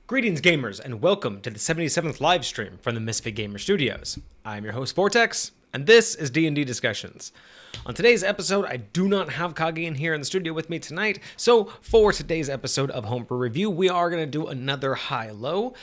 Greetings, gamers, and welcome to the 77th live stream from the MisfitGamersStudios. I'm your host, Vortex, and this is D&D Discussions. On today's episode, I do not have Kage in here in the studio with me tonight, so for today's episode of Homebrew Review, we are going to do another high-low.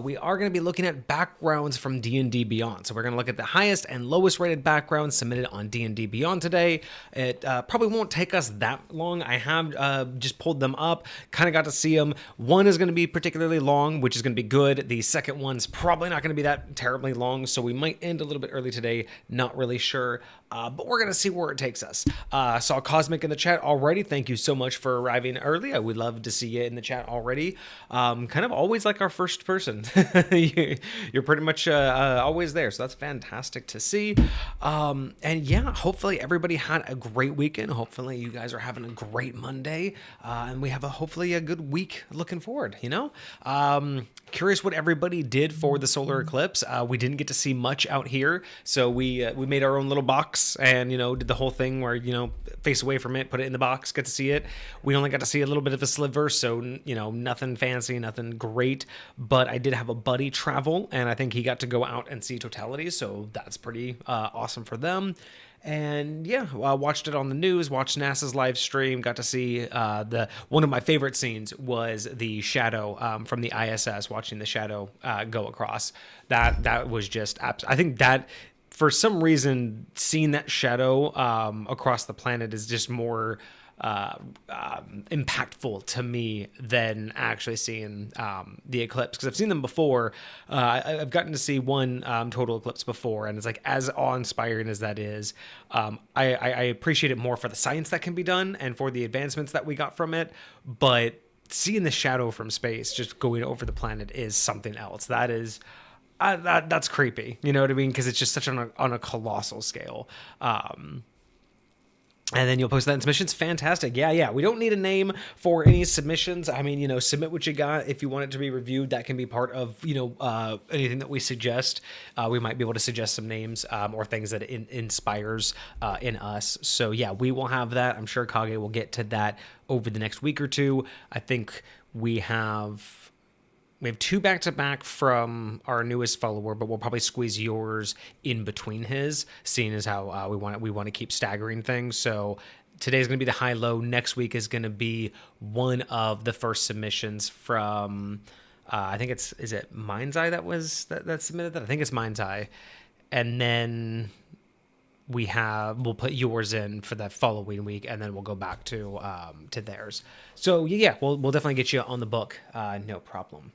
We are going to be looking at backgrounds from D&D Beyond. So we're going to look at the highest and lowest rated backgrounds submitted on D&D Beyond today. It probably won't take us that long. I have just pulled them up, kind of got to see them. One is going to be particularly long, which is going to be good. The second one's probably not going to be that terribly long, so we might end a little bit early today. Not really sure. But we're going to see where it takes us. Saw Cosmic in the chat already. Thank you so much for arriving early. I would love to see you in the chat already. Kind of always like our first person. You're pretty much always there, so that's fantastic to see. And yeah, hopefully everybody had a great weekend. Hopefully you guys are having a great Monday. And we have hopefully a good week looking forward, you know? Curious what everybody did for the solar eclipse. We didn't get to see much out here, so we made our own little box and, you know, did the whole thing where, you know, face away from it, put it in the box, get to see it. We only got to see a little bit of a sliver, so, you know, nothing fancy, nothing great, but I did have a buddy travel, and I think he got to go out and see totality, so that's pretty awesome for them. And yeah, watched it on the news, watched NASA's live stream, got to see one of my favorite scenes was the shadow from the ISS, watching the shadow go across. That was just, I think that for some reason, seeing that shadow across the planet is just more impactful to me than actually seeing the eclipse, because I've seen them before. I've gotten to see one total eclipse before, and it's like, as awe-inspiring as that is, I appreciate it more for the science that can be done and for the advancements that we got from it, but seeing the shadow from space just going over the planet is something else. That is that's creepy, you know what I mean? Because it's just such on a colossal scale. And then you'll post that in submissions. Fantastic. Yeah. We don't need a name for any submissions. I mean, you know, submit what you got. If you want it to be reviewed, that can be part of, you know, anything that we suggest. We might be able to suggest some names or things that it inspires in us. So, yeah, we will have that. I'm sure Kage will get to that over the next week or two. I think we have two back-to-back from our newest follower, but we'll probably squeeze yours in between his, seeing as how we want to keep staggering things. So today's going to be the high-low. Next week is going to be one of the first submissions from, I think is it Mind's Eye that submitted that? I think it's Mind's Eye. And then we'll put yours in for the following week, and then we'll go back to theirs. So yeah, we'll definitely get you on the book. No problem.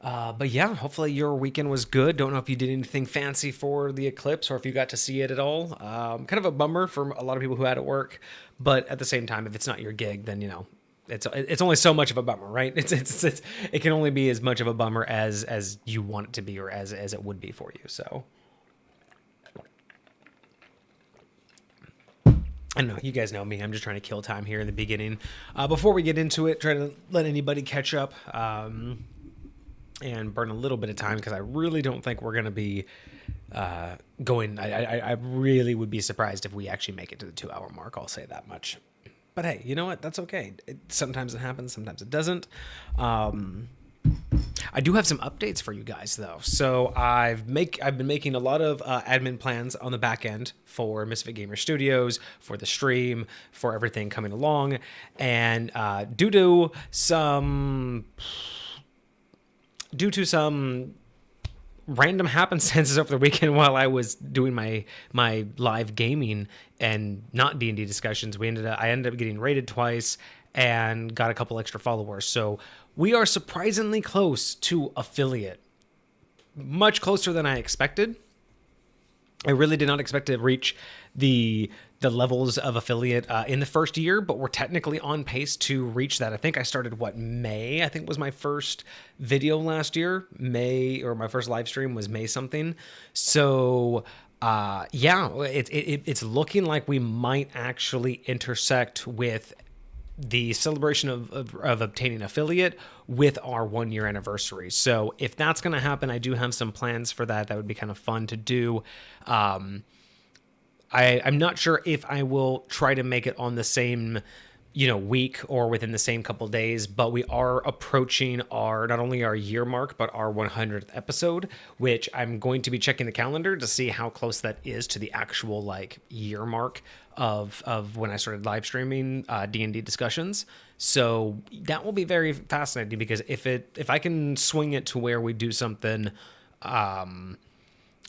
But yeah, hopefully your weekend was good. Don't know if you did anything fancy for the eclipse or if you got to see it at all. Kind of a bummer for a lot of people who had to work, but at the same time, if it's not your gig, then, you know, it's only so much of a bummer, right? It can only be as much of a bummer as you want it to be, or as it would be for you. So I don't know. You guys know me. I'm just trying to kill time here in the beginning. Before we get into it, try to let anybody catch up. And burn a little bit of time, because I really don't think we're going to be going. I really would be surprised if we actually make it to the 2-hour mark. I'll say that much. But hey, you know what? That's okay. Sometimes it happens. Sometimes it doesn't. I do have some updates for you guys, though. So I've been making a lot of admin plans on the back end for Misfit Gamer Studios, for the stream, for everything coming along. And due to some random happenstances over the weekend while I was doing my live gaming and not D&D discussions, I ended up getting rated twice and got a couple extra followers. So we are surprisingly close to affiliate. Much closer than I expected. I really did not expect to reach the levels of affiliate in the first year, but we're technically on pace to reach that. I think I started, May, I think was my first video last year. May, or my first live stream was May something. So yeah, it's looking like we might actually intersect with the celebration of obtaining affiliate with our 1-year anniversary. So if that's going to happen, I do have some plans for that. That would be kind of fun to do. I'm not sure if I will try to make it on the same week or within the same couple days, but we are approaching not only our year mark, but our 100th episode, which I'm going to be checking the calendar to see how close that is to the actual like year mark of when I started live streaming D&D discussions. So that will be very fascinating, because if I can swing it to where we do something,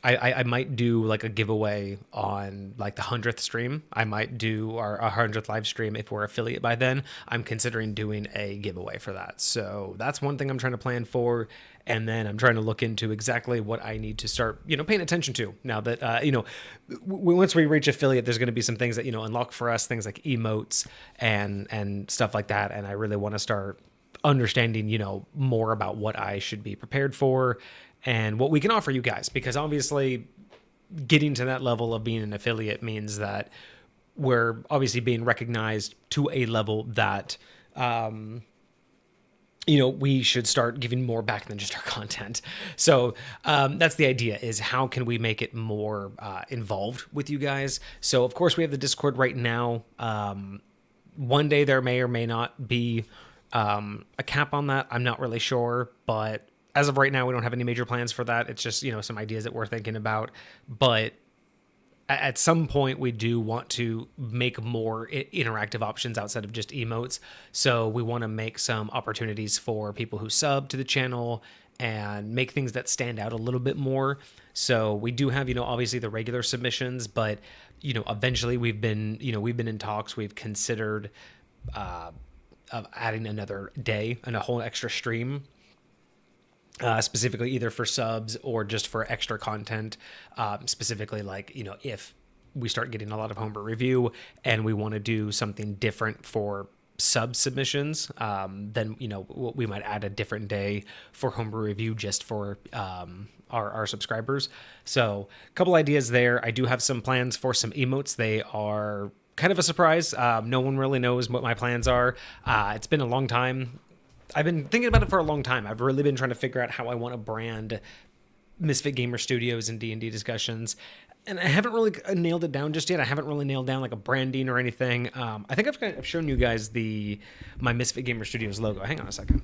I might do like a giveaway on like the 100th stream. I might do our 100th live stream if we're affiliate by then. I'm considering doing a giveaway for that. So that's one thing I'm trying to plan for. And then I'm trying to look into exactly what I need to start, paying attention to now that, once we reach affiliate, there's going to be some things that, unlock for us, things like emotes and stuff like that. And I really want to start understanding, more about what I should be prepared for and what we can offer you guys, because obviously getting to that level of being an affiliate means that we're obviously being recognized to a level that, we should start giving more back than just our content. So that's the idea, is how can we make it more involved with you guys? So of course we have the Discord right now. One day there may or may not be a cap on that. I'm not really sure, but as of right now, we don't have any major plans for that. It's just, some ideas that we're thinking about. But at some point, we do want to make more interactive options outside of just emotes. So we want to make some opportunities for people who sub to the channel and make things that stand out a little bit more. So we do have, obviously the regular submissions, but, eventually we've been in talks. We've considered of adding another day and a whole extra stream. Specifically either for subs or just for extra content, specifically like, if we start getting a lot of homebrew review and we want to do something different for sub submissions, then, we might add a different day for homebrew review just for our subscribers. So a couple ideas there. I do have some plans for some emotes. They are kind of a surprise. No one really knows what my plans are. It's been a long time. I've been thinking about it for a long time. I've really been trying to figure out how I want to brand Misfit Gamer Studios and D&D discussions, and I haven't really nailed it down just yet. I haven't really nailed down like a branding or anything. I think I've shown you guys my Misfit Gamer Studios logo. Hang on a second.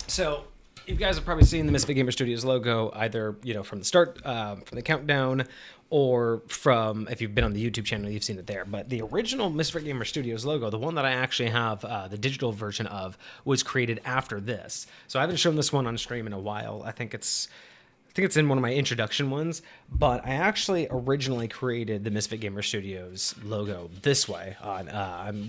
So you guys have probably seen the Misfit Gamer Studios logo either, from the start, from the countdown, or from, if you've been on the YouTube channel, you've seen it there. But the original Misfit Gamer Studios logo, the one that I actually have the digital version of, was created after this. So I haven't shown this one on stream in a while. I think it's in one of my introduction ones, but I actually originally created the Misfit Gamer Studios logo this way when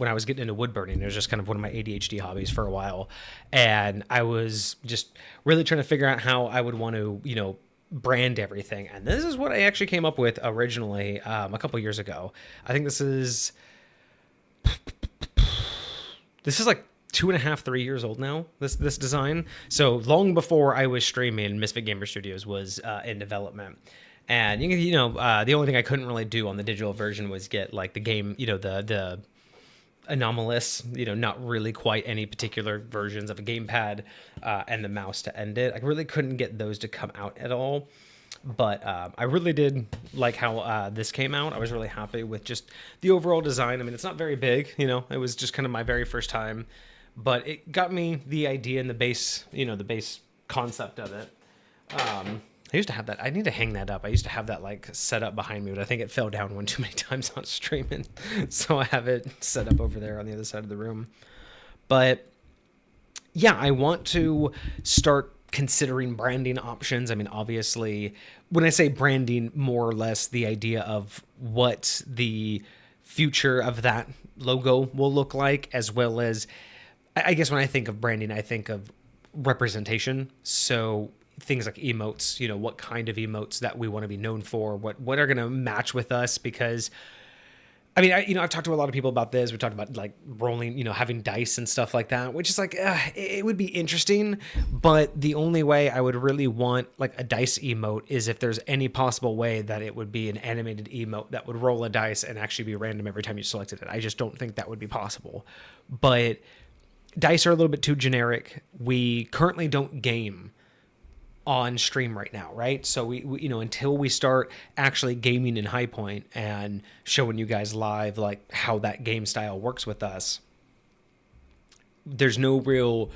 I was getting into wood burning. It was just kind of one of my ADHD hobbies for a while, and I was just really trying to figure out how I would want to, brand everything. And this is what I actually came up with originally a couple years ago. I think this is like 2.5, 3 years old now, this design. So long before I was streaming, Misfit Gamer Studios was in development. And the only thing I couldn't really do on the digital version was get like the game, the anomalous, not really quite any particular versions of a gamepad and the mouse to end it. I really couldn't get those to come out at all. But I really did like how this came out. I was really happy with just the overall design. I mean, it's not very big, it was just kind of my very first time, but it got me the idea and the base concept of it. I used to have that. I need to hang that up. I used to have that like set up behind me, but I think it fell down one too many times on streaming. So I have it set up over there on the other side of the room. But yeah, I want to start considering branding options. I mean, obviously, when I say branding, more or less the idea of what the future of that logo will look like, as well as, I guess when I think of branding, I think of representation. So things like emotes, what kind of emotes that we want to be known for, what are going to match with us, because I mean, I've talked to a lot of people about this. We talked about like rolling, having dice and stuff like that, which is like, it would be interesting, but the only way I would really want like a dice emote is if there's any possible way that it would be an animated emote that would roll a dice and actually be random every time you selected it. I just don't think that would be possible. But dice are a little bit too generic. We currently don't game on stream right now, right? So we you know, until we start actually gaming in High Point and showing you guys live like how that game style works with us, there's no real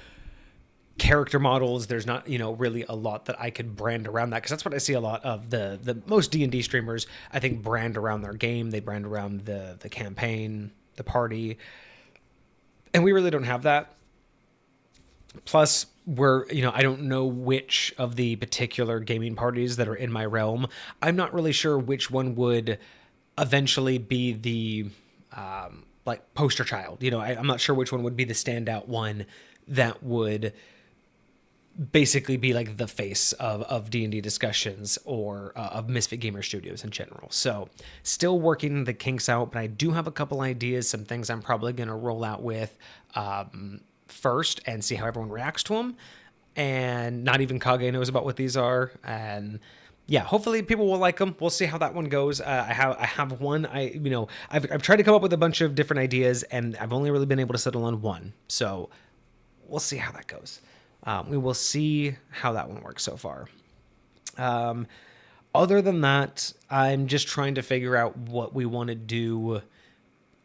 character models. There's not, you know, really a lot that I could brand around that, because that's what I see a lot of the most D&D streamers, I think, brand around their game. They brand around the campaign, the party, and we really don't have that. Plus, you know, I don't know which of the particular gaming parties that are in my realm. I'm not really sure which one would eventually be the like poster child. You know, I'm not sure which one would be the standout one that would basically be like the face of D&D discussions, or of Misfit Gamer Studios in general. So still working the kinks out, but I do have a couple ideas, some things I'm probably going to roll out with first and see how everyone reacts to them. And not even Kage knows about what these are. And yeah, hopefully people will like them. We'll see how that one goes. I have one. I've tried to come up with a bunch of different ideas, and I've only really been able to settle on one. So we'll see how that goes. We will see how that one works so far. Other than that, I'm just trying to figure out what we want to do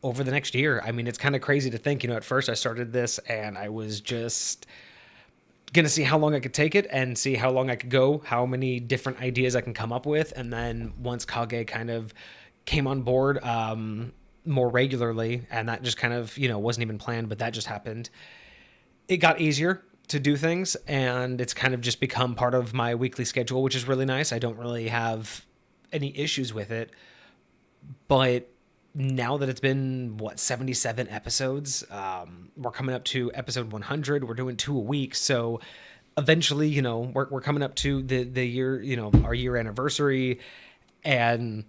over the next year. I mean, it's kind of crazy to think, you know, at first I started this and I was just going to see how long I could take it and see how long I could go, how many different ideas I can come up with. And then once Kage kind of came on board more regularly, and that just kind of, you know, wasn't even planned, but that just happened, it got easier to do things, and it's kind of just become part of my weekly schedule, which is really nice. I don't really have any issues with it. But now that it's been 77 episodes, we're coming up to episode 100. We're doing 2 a week, so eventually, you know, we're coming up to the year, you know, our year anniversary, and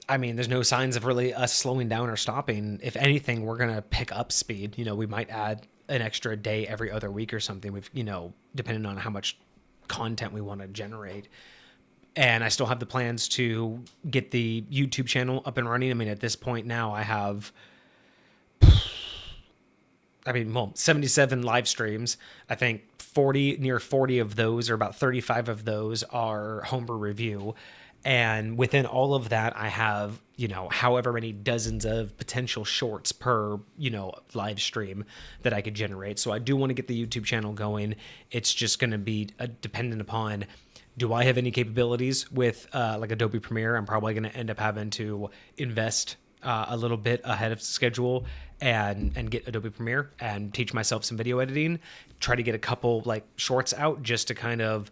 I mean, there's no signs of really us slowing down or stopping. If anything, we're gonna pick up speed. You know, we might add an extra day every other week or something. We've, you know, depending on how much content we want to generate. And I still have the plans to get the YouTube channel up and running. I mean, at this point now I have, 77 live streams. I think near 40 of those, or about 35 of those, are homebrew review. And within all of that, I have, you know, however many dozens of potential shorts per, you know, live stream that I could generate. So I do want to get the YouTube channel going. It's just going to be dependent upon, do I have any capabilities with like Adobe Premiere? I'm probably going to end up having to invest a little bit ahead of schedule and get Adobe Premiere and teach myself some video editing. Try to get a couple like shorts out just to kind of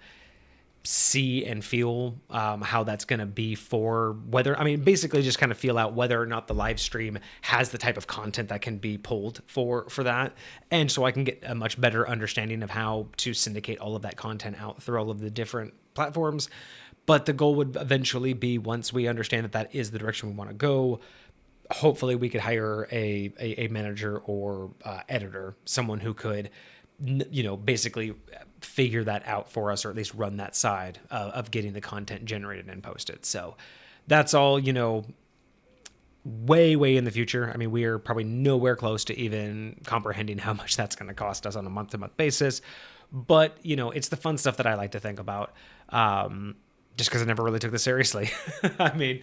see and feel how that's going to be, for whether, I mean, basically just kind of feel out whether or not the live stream has the type of content that can be pulled for that. And so I can get a much better understanding of how to syndicate all of that content out through all of the different platforms. But the goal would eventually be, once we understand that that is the direction we want to go, hopefully we could hire a manager or editor, someone who could, you know, basically figure that out for us, or at least run that side of getting the content generated and posted. So that's all, you know, way in the future. I mean, we are probably nowhere close to even comprehending how much that's going to cost us on a month-to-month basis. But, you know, it's the fun stuff that I like to think about, just because I never really took this seriously. I mean,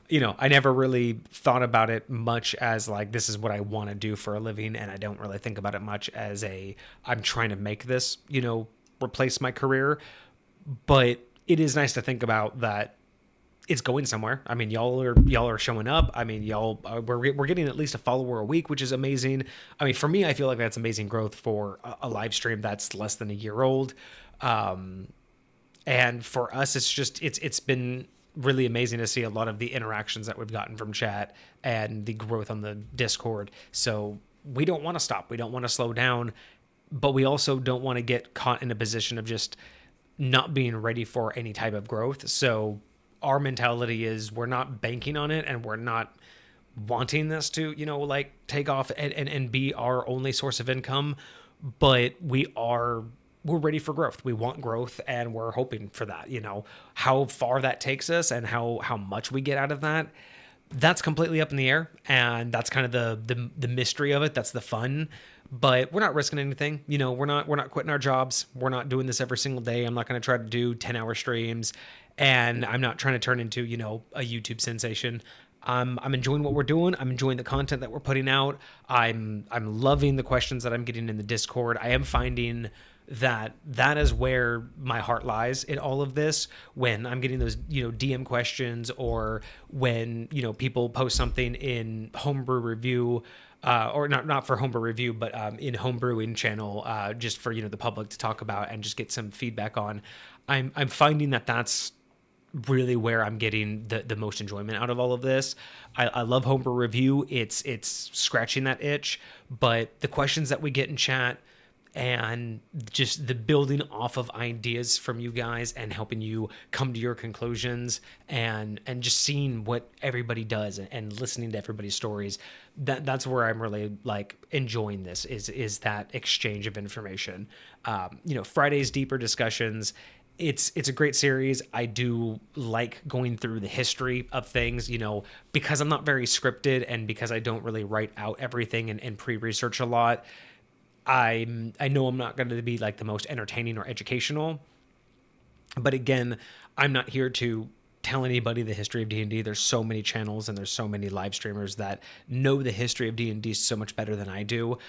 you know, I never really thought about it much as like, this is what I want to do for a living. And I don't really think about it much as I'm trying to make this, you know, replace my career. But it is nice to think about that it's going somewhere. I mean, y'all are showing up. I mean, we're getting at least a follower a week, which is amazing. I mean, for me, I feel like that's amazing growth for a live stream that's less than a year old. And for us, it's been really amazing to see a lot of the interactions that we've gotten from chat and the growth on the Discord. So we don't want to stop. We don't want to slow down, but we also don't want to get caught in a position of just not being ready for any type of growth. So our mentality is, we're not banking on it, and we're not wanting this to, you know, like take off and be our only source of income, but we're ready for growth. We want growth, and we're hoping for that. You know, how far that takes us and how much we get out of that, That's completely up in the air, and that's kind of the mystery of it. That's the fun. But we're not risking anything. We're not quitting our jobs. We're not doing this every single day. I'm not going to try to do 10-hour streams, and I'm not trying to turn into, a YouTube sensation. I'm enjoying what we're doing. I'm enjoying the content that we're putting out. I'm loving the questions that I'm getting in the Discord. I am finding that is where my heart lies in all of this, when I'm getting those DM questions, or when people post something in homebrew review, or not for homebrew review, but in homebrewing channel, just for the public to talk about and just get some feedback on. I'm finding that's really where I'm getting the most enjoyment out of all of this. I love homebrew review. It's scratching that itch, but the questions that we get in chat, and just the building off of ideas from you guys and helping you come to your conclusions, and just seeing what everybody does and listening to everybody's stories, that's where I'm really enjoying this, is that exchange of information. Friday's deeper discussions, it's a great series. I do like going through the history of things, because I'm not very scripted, and because I don't really write out everything and pre-research a lot. I know I'm not going to be the most entertaining or educational, but again, I'm not here to tell anybody the history of D&D. There's so many channels and there's so many live streamers that know the history of D&D so much better than I do.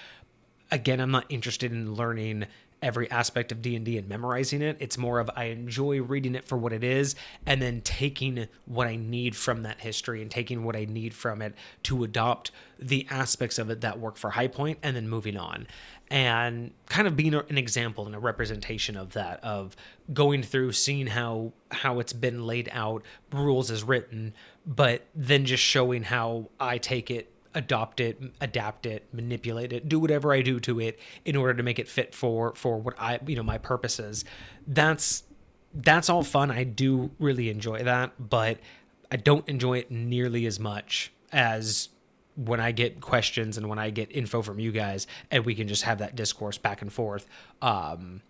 Again, I'm not interested in learning every aspect of D&D and memorizing it. It's more of, I enjoy reading it for what it is, and then taking what I need from that history and taking what I need from it to adopt the aspects of it that work for High Point, and then moving on. And kind of being an example and a representation of that, of going through, seeing how it's been laid out, rules as written, but then just showing how I take it, adopt it, adapt it, manipulate it, do whatever I do to it in order to make it fit for what I, my purposes. That's all fun. I do really enjoy that, but I don't enjoy it nearly as much as when I get questions and when I get info from you guys, and we can just have that discourse back and forth, of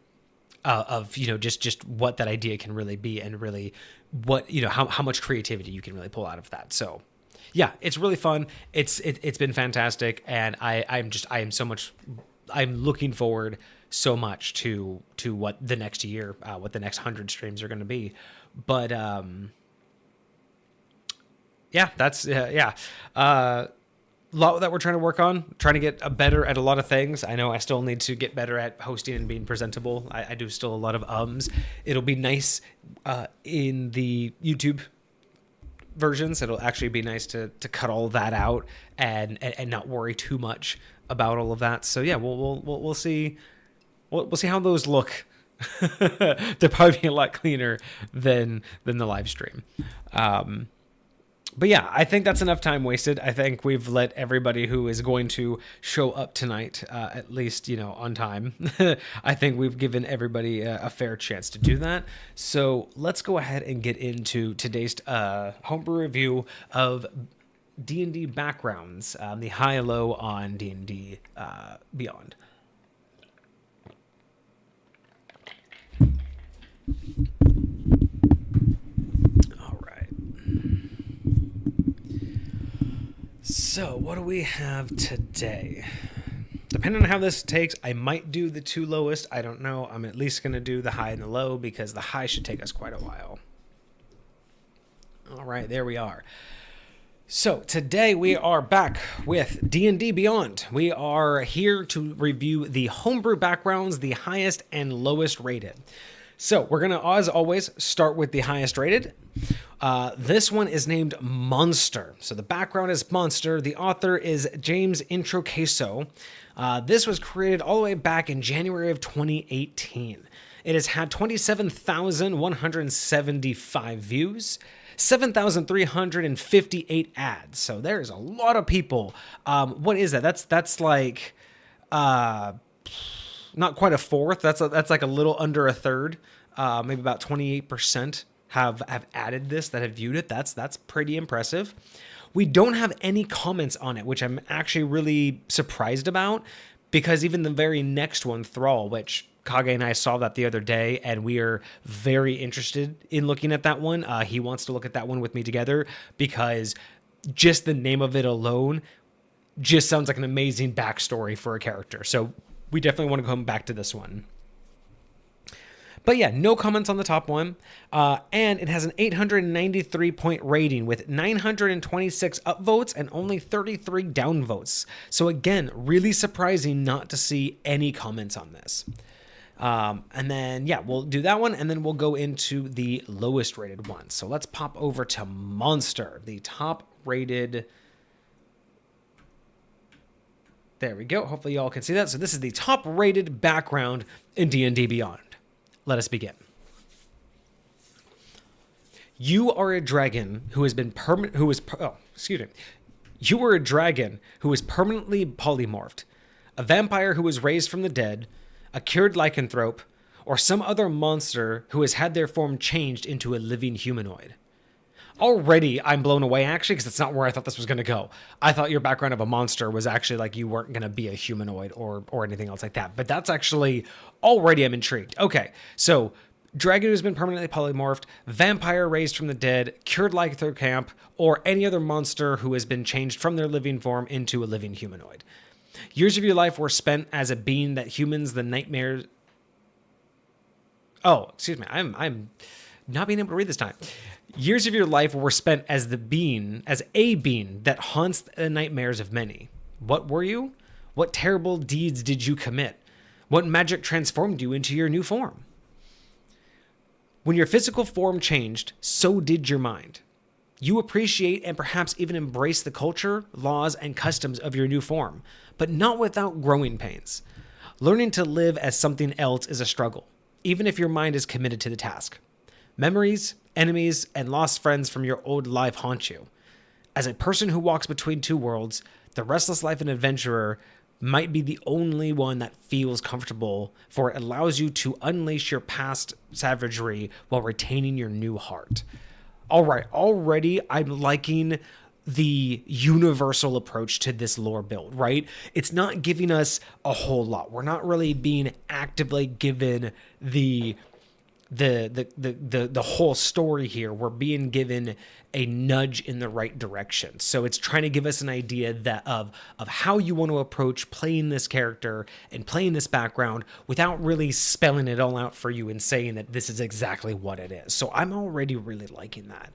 just what that idea can really be, and really what how much creativity you can really pull out of that. So yeah, it's really fun. It's been fantastic, and I'm looking forward so much to what the next year, what the next 100 streams are going to be. But yeah, that's a lot that we're trying to work on, trying to get better at a lot of things. I know I still need to get better at hosting and being presentable. I do still a lot of ums. It'll be nice in the YouTube versions. It'll actually be nice to cut all that out and not worry too much about all of that. So yeah, we'll see. We'll see how those look. They're probably a lot cleaner than the live stream. But yeah, I think that's enough time wasted. I think we've let everybody who is going to show up tonight, at least, on time. I think we've given everybody a fair chance to do that. So let's go ahead and get into today's homebrew review of D&D backgrounds, the high-low on D&D Beyond. So, what do we have today? Depending on how this takes, I might do the two lowest. I don't know. I'm at least going to do the high and the low, because the high should take us quite a while. All right, there we are. So, today we are back with D&D Beyond. We are here to review the homebrew backgrounds, the highest and lowest rated. So, we're going to, as always, start with the highest rated. This one is named Monster. So the background is Monster. The author is James Introcaso. This was created all the way back in January of 2018. It has had 27,175 views, 7,358 ads. So there's a lot of people. What is that? That's like not quite a fourth. That's like a little under a third. Maybe about 28%. have added this, that have viewed it. That's pretty impressive. We don't have any comments on it, which I'm actually really surprised about, because even the very next one, Thrall, which Kage and I saw that the other day, and we are very interested in looking at that one. He wants to look at that one with me together, because just the name of it alone just sounds like an amazing backstory for a character. So we definitely want to come back to this one. But yeah, no comments on the top one. And it has an 893 point rating with 926 upvotes and only 33 downvotes. So again, really surprising not to see any comments on this. And then, yeah, we'll do that one, and then we'll go into the lowest rated one. So let's pop over to Monster, the top rated. There we go. Hopefully y'all can see that. So this is the top rated background in D&D Beyond. Let us begin. You are a dragon who has been You are a dragon who is permanently polymorphed, a vampire who was raised from the dead, a cured lycanthrope, or some other monster who has had their form changed into a living humanoid. Already, I'm blown away, actually, because that's not where I thought this was going to go. I thought your background of a monster was actually like you weren't going to be a humanoid or anything else like that. But that's actually, already I'm intrigued. Okay, so dragon who's been permanently polymorphed, vampire raised from the dead, cured lycanthrope, or any other monster who has been changed from their living form into a living humanoid. Years of your life were spent as a being that humans, the nightmares... Oh, excuse me, I'm not being able to read this time. Years of your life were spent as a being that haunts the nightmares of many. What were you? What terrible deeds did you commit? What magic transformed you into your new form? When your physical form changed, so did your mind. You appreciate and perhaps even embrace the culture, laws, and customs of your new form, but not without growing pains. Learning to live as something else is a struggle, even if your mind is committed to the task. Memories, enemies, and lost friends from your old life haunt you. As a person who walks between two worlds, the restless life of an adventurer might be the only one that feels comfortable, for it allows you to unleash your past savagery while retaining your new heart. All right, already I'm liking the universal approach to this lore build, right? It's not giving us a whole lot. We're not really being actively given the whole story here. We're being given a nudge in the right direction. So it's trying to give us an idea of how you want to approach playing this character and playing this background without really spelling it all out for you and saying that this is exactly what it is. So I'm already really liking that.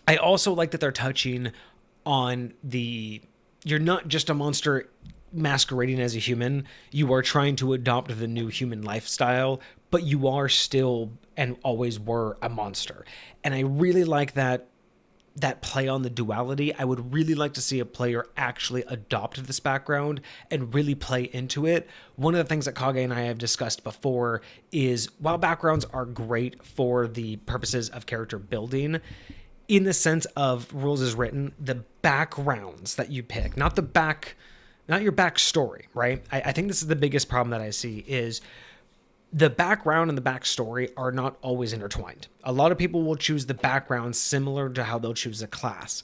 I also like that they're touching on you're not just a monster masquerading as a human. You are trying to adopt the new human lifestyle, but you are still and always were a monster. And I really like that play on the duality. I would really like to see a player actually adopt this background and really play into it. One of the things that Kage and I have discussed before is, while backgrounds are great for the purposes of character building, in the sense of rules as written, the backgrounds that you pick, not your backstory, right? I think this is the biggest problem that I see is the background and the backstory are not always intertwined. A lot of people will choose the background similar to how they'll choose a class.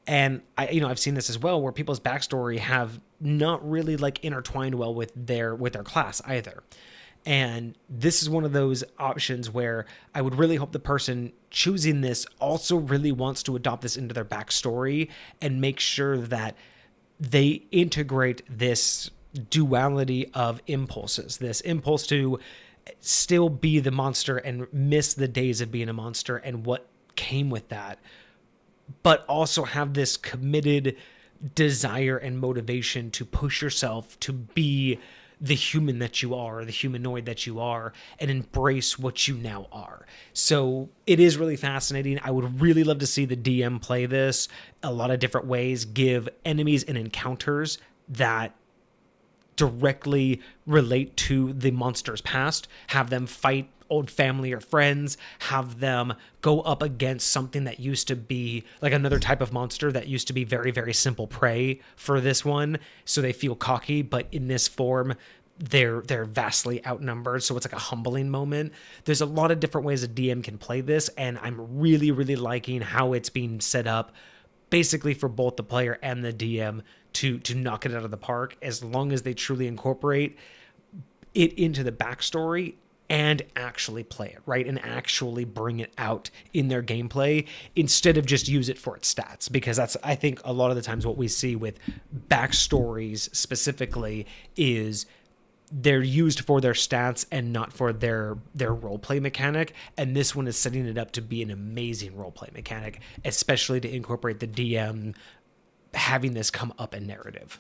And I've seen this as well, where people's backstory have not really like intertwined well with their class either. And this is one of those options where I would really hope the person choosing this also really wants to adopt this into their backstory and make sure that they integrate this duality of impulses, this impulse to still be the monster and miss the days of being a monster and what came with that, but also have this committed desire and motivation to push yourself to be the human that you are, the humanoid that you are, and embrace what you now are. So it is really fascinating. I would really love to see the DM play this a lot of different ways, give enemies and encounters that directly relate to the monster's past, have them fight old family or friends, have them go up against something that used to be like another type of monster that used to be very, very simple prey for this one. So they feel cocky, but in this form, they're vastly outnumbered. So it's like a humbling moment. There's a lot of different ways a DM can play this, and I'm really, really liking how it's being set up basically for both the player and the DM to knock it out of the park, as long as they truly incorporate it into the backstory and actually play it, right? And actually bring it out in their gameplay instead of just use it for its stats. Because that's, I think, a lot of the times what we see with backstories specifically is they're used for their stats and not for their roleplay mechanic. And this one is setting it up to be an amazing roleplay mechanic, especially to incorporate the DM having this come up in narrative.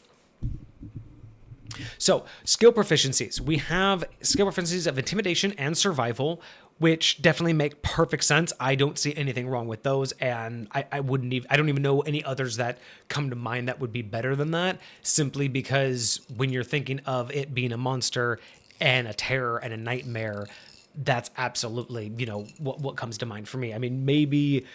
So, skill proficiencies. We have skill proficiencies of intimidation and survival, which definitely make perfect sense. I don't see anything wrong with those, and I don't even know any others that come to mind that would be better than that, simply because when you're thinking of it being a monster and a terror and a nightmare, that's absolutely, what comes to mind for me. I mean, maybe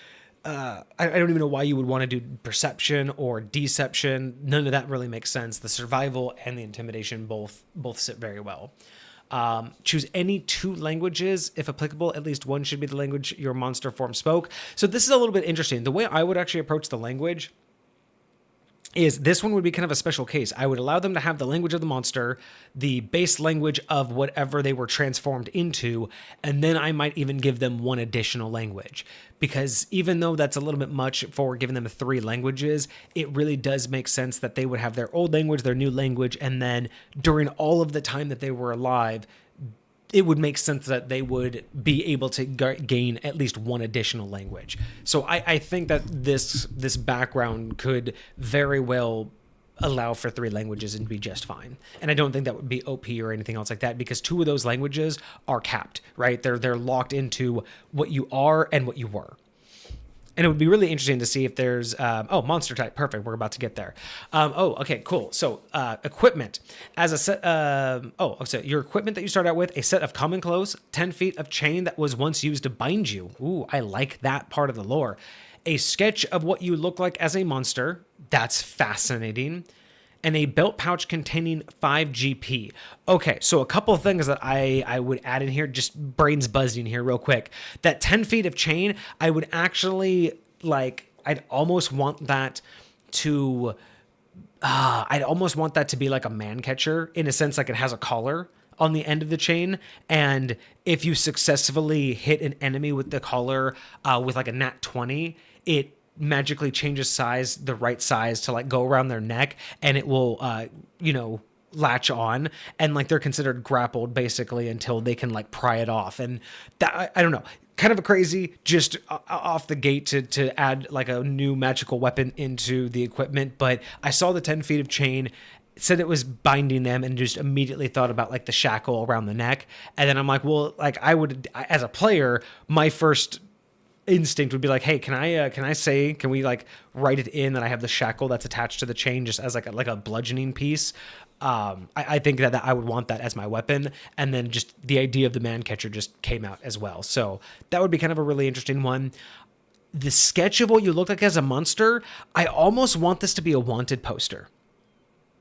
I don't even know why you would want to do perception or deception. None of that really makes sense. The survival and the intimidation both sit very well. Choose any 2 languages. If applicable, at least one should be the language your monster form spoke. So this is a little bit interesting. The way I would actually approach the language is this one would be kind of a special case. I would allow them to have the language of the monster, the base language of whatever they were transformed into, and then I might even give them one additional language. Because even though that's a little bit much for giving them 3 languages, it really does make sense that they would have their old language, their new language, and then during all of the time that they were alive, it would make sense that they would be able to gain at least one additional language. So I think that this background could very well allow for 3 languages and be just fine. And I don't think that would be OP or anything else like that, because 2 of those languages are capped, right? They're locked into what you are and what you were. And it would be really interesting to see if there's, monster type. Perfect. We're about to get there. Okay, cool. So, equipment. As a set, so your equipment that you start out with, a set of common clothes, 10 feet of chain that was once used to bind you. Ooh, I like that part of the lore. A sketch of what you look like as a monster. That's fascinating. And a belt pouch containing 5 GP. Okay, so a couple of things that I would add in here, just brains buzzing here real quick. That 10 feet of chain, I would actually, I'd almost want that to be like a man catcher, in a sense, like it has a collar on the end of the chain, and if you successfully hit an enemy with the collar with like a nat 20, it magically changes size, the right size, to go around their neck, and it will latch on, and they're considered grappled basically until they can pry it off. And that, I don't know, kind of a crazy just off the gate to add a new magical weapon into the equipment. But I saw the 10 feet of chain, said it was binding them, and just immediately thought about the shackle around the neck. And then I'm I would, as a player, my first instinct would be hey, can we write it in that I have the shackle that's attached to the chain just as a bludgeoning piece. I think that I would want that as my weapon, and then just the idea of the man catcher just came out as well. So that would be kind of a really interesting one. The sketch of what you look like as a monster, I almost want this to be a wanted poster.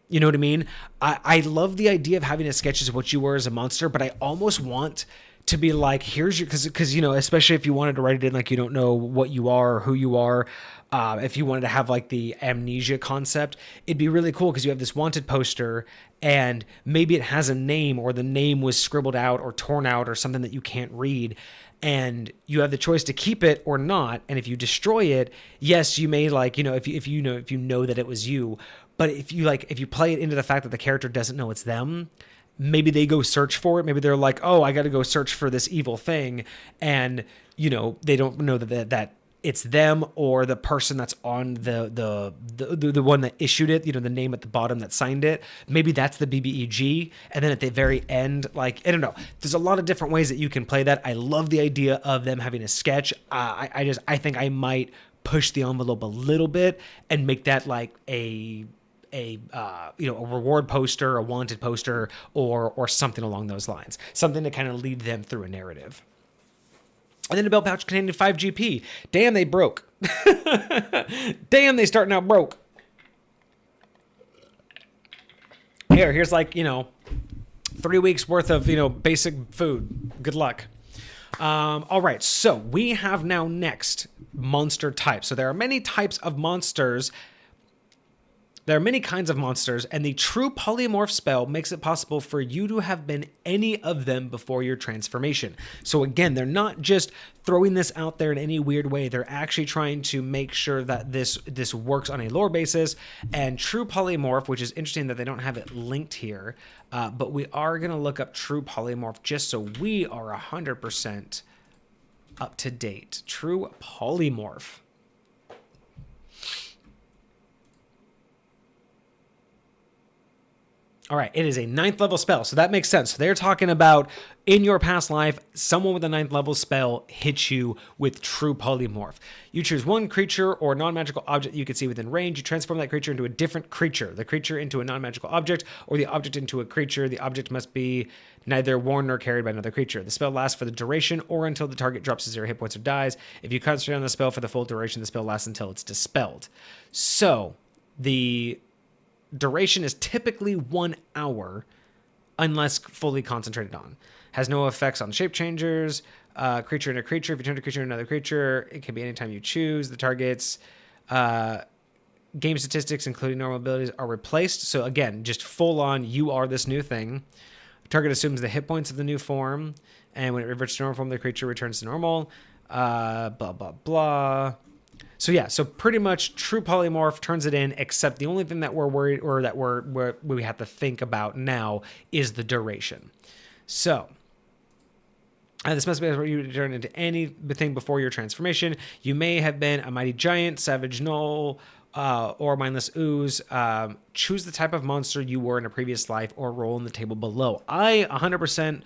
You know what I mean? I love the idea of having a sketch as what you were as a monster, but I almost want to be here's your, because especially if you wanted to write it in you don't know what you are or who you are, if you wanted to have the amnesia concept, it'd be really cool because you have this wanted poster and maybe it has a name, or the name was scribbled out or torn out or something that you can't read, and you have the choice to keep it or not. And if you destroy it, yes, you may if you know that it was you, but if you play it into the fact that the character doesn't know it's them, maybe they go search for it. Maybe they're I got to go search for this evil thing. And, they don't know that it's them, or the person that's on the one that issued it, the name at the bottom that signed it. Maybe that's the BBEG. And then at the very end, I don't know. There's a lot of different ways that you can play that. I love the idea of them having a sketch. I think I might push the envelope a little bit and make that a reward poster, a wanted poster, or something along those lines. Something to kind of lead them through a narrative. And then a belt pouch containing 5 GP. Damn, they broke. Damn, they starting out broke. Here's 3 weeks worth of, basic food. Good luck. All right, so we have now next monster types. So there are many types of monsters There are many kinds of monsters, and the true polymorph spell makes it possible for you to have been any of them before your transformation. So again, they're not just throwing this out there in any weird way. They're actually trying to make sure that this works on a lore basis. And true polymorph, which is interesting that they don't have it linked here, but we are going to look up true polymorph just so we are 100% up to date. True polymorph. All right, it is a 9th level spell, so that makes sense. So they're talking about in your past life, someone with a 9th level spell hits you with true polymorph. You choose one creature or non-magical object you can see within range. You transform that creature into a different creature, the creature into a non-magical object, or the object into a creature. The object must be neither worn nor carried by another creature. The spell lasts for the duration or until the target drops to 0 hit points or dies. If you concentrate on the spell for the full duration, the spell lasts until it's dispelled. So the duration is typically 1 hour unless fully concentrated on. Has no effects on shape changers, creature into creature. If you turn a creature into another creature, it can be anytime you choose. The target's game statistics, including normal abilities, are replaced. So again, just full on, you are this new thing. Target assumes the hit points of the new form, and when it reverts to normal form, the creature returns to normal. Blah, blah, blah. So yeah, so pretty much true polymorph turns it in, except the only thing that we're worried or that we have to think about now is the duration. So this must be where you turn into anything before your transformation. You may have been a mighty giant, savage gnoll, or mindless ooze. Choose the type of monster you were in a previous life or roll in the table below. I 100%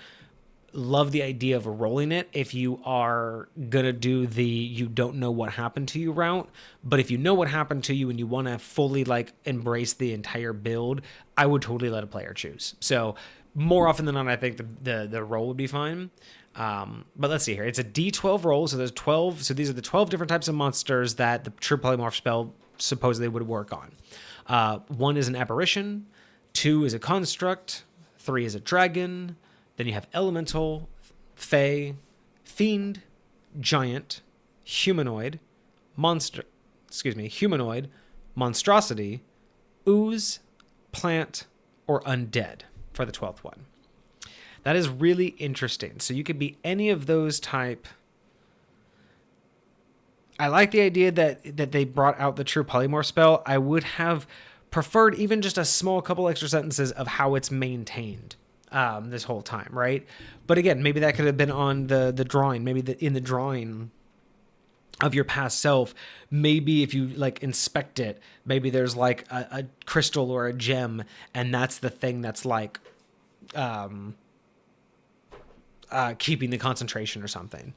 love the idea of rolling it if you are gonna do the you don't know what happened to you route. But if you know what happened to you and you want to fully like embrace the entire build, I would totally let a player choose. So more often than not, I think the roll would be fine. But let's see here. It's a D12 roll, so there's 12. So these are the 12 different types of monsters that the true polymorph spell supposedly would work on. 1 is an apparition, 2 is a construct, 3 is a dragon. Then you have elemental, fae, fiend, giant, humanoid, humanoid, monstrosity, ooze, plant, or undead for the 12th one. That is really interesting. So you could be any of those type. I like the idea that they brought out the true polymorph spell. I would have preferred even just a small couple extra sentences of how it's maintained this whole time, right? But again, maybe that could have been on the drawing. Maybe in the drawing of your past self, maybe if you like inspect it, maybe there's like a crystal or a gem, and that's the thing that's like keeping the concentration or something.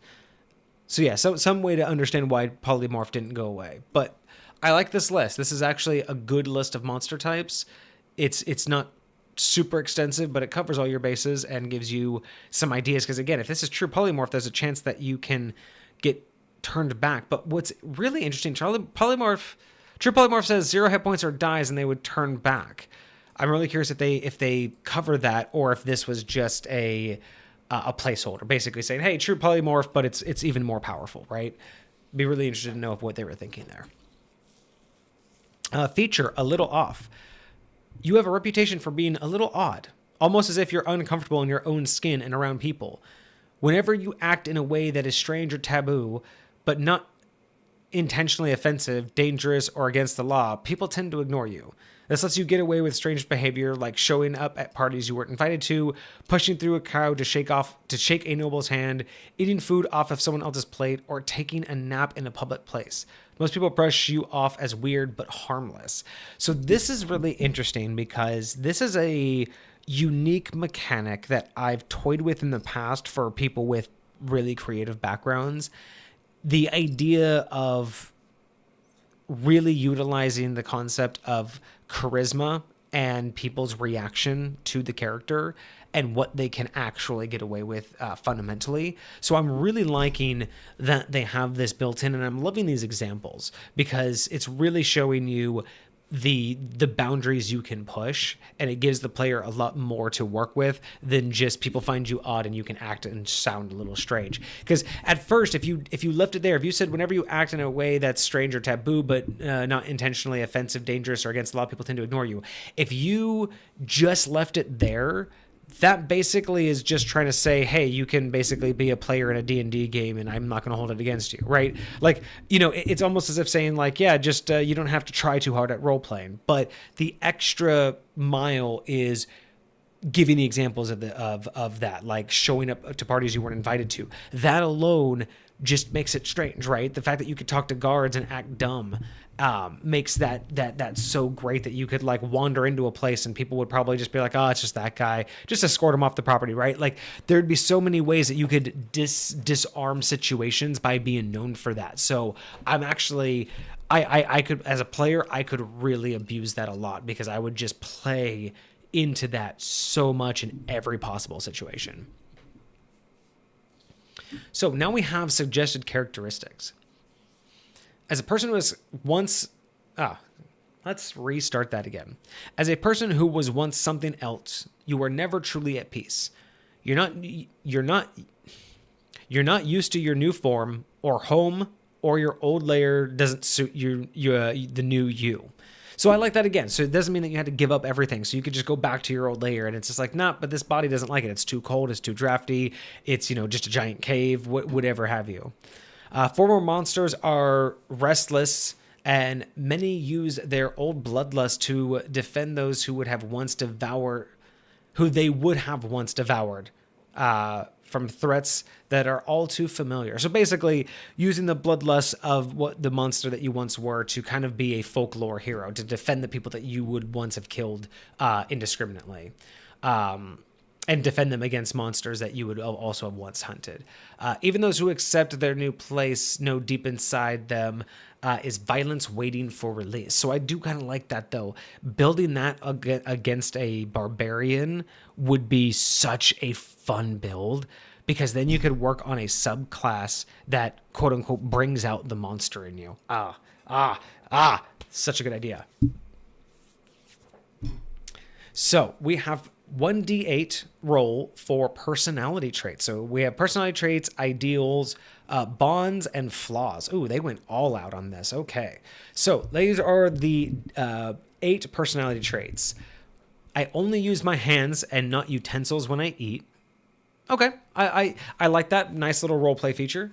So yeah, some way to understand why polymorph didn't go away. But I like this list. This is actually a good list of monster types. It's not super extensive, but it covers all your bases and gives you some ideas. Because again, if this is true polymorph, there's a chance that you can get turned back. But what's really interesting, true polymorph says 0 hit points or dies, and they would turn back. I'm really curious if they cover that, or if this was just a placeholder, basically saying, hey, true polymorph, but it's even more powerful, right? Be really interested to know what they were thinking there. Feature, a little off. You have a reputation for being a little odd, almost as if you're uncomfortable in your own skin and around people. Whenever you act in a way that is strange or taboo, but not intentionally offensive, dangerous, or against the law, people tend to ignore you. This lets you get away with strange behavior like showing up at parties you weren't invited to, pushing through a crowd to shake a noble's hand, eating food off of someone else's plate, or taking a nap in a public place. Most people brush you off as weird but harmless. So this is really interesting because this is a unique mechanic that I've toyed with in the past for people with really creative backgrounds. The idea of really utilizing the concept of charisma and people's reaction to the character and what they can actually get away with fundamentally. So I'm really liking that they have this built in, and I'm loving these examples because it's really showing you the boundaries you can push, and it gives the player a lot more to work with than just people find you odd and you can act and sound a little strange. Because at first, if you left it there, if you said whenever you act in a way that's strange or taboo but not intentionally offensive, dangerous, or against the law, people tend to ignore you. If you just left it there, that basically is just trying to say, hey, you can basically be a player in a D&D game and I'm not going to hold it against you, right? Like, it's almost as if saying like, yeah, just you don't have to try too hard at role playing. But the extra mile is giving the examples of that, like showing up to parties you weren't invited to. That alone just makes it strange, right? The fact that you could talk to guards and act dumb makes that so great that you could like wander into a place and people would probably just be like, oh, it's just that guy, just escort him off the property, right? Like there'd be so many ways that you could disarm situations by being known for that. So I'm actually, I could, as a player, I could really abuse that a lot because I would just play into that so much in every possible situation. So now we have suggested characteristics. As a person who was once... let's restart that again. As a person who was once something else, you were never truly at peace. You're not used to your new form or home, or your old layer doesn't suit the new you. So I like that again. So it doesn't mean that you had to give up everything. So you could just go back to your old layer and it's just like, nah, but this body doesn't like it. It's too cold. It's too drafty. It's, just a giant cave, whatever have you. Former monsters are restless, and many use their old bloodlust to defend those who they would have once devoured from threats that are all too familiar. So basically, using the bloodlust of what the monster that you once were to kind of be a folklore hero, to defend the people that you would once have killed indiscriminately. And defend them against monsters that you would also have once hunted. Even those who accept their new place know deep inside them is violence waiting for release. So I do kind of like that, though. Building that against a barbarian would be such a fun build, because then you could work on a subclass that, quote unquote, brings out the monster in you. Such a good idea. So we have 1d8 roll for personality traits. So we have personality traits, ideals, bonds, and flaws. Ooh, they went all out on this. Okay. So these are the 8 personality traits. I only use my hands and not utensils when I eat. Okay. I like that. Nice little roleplay feature.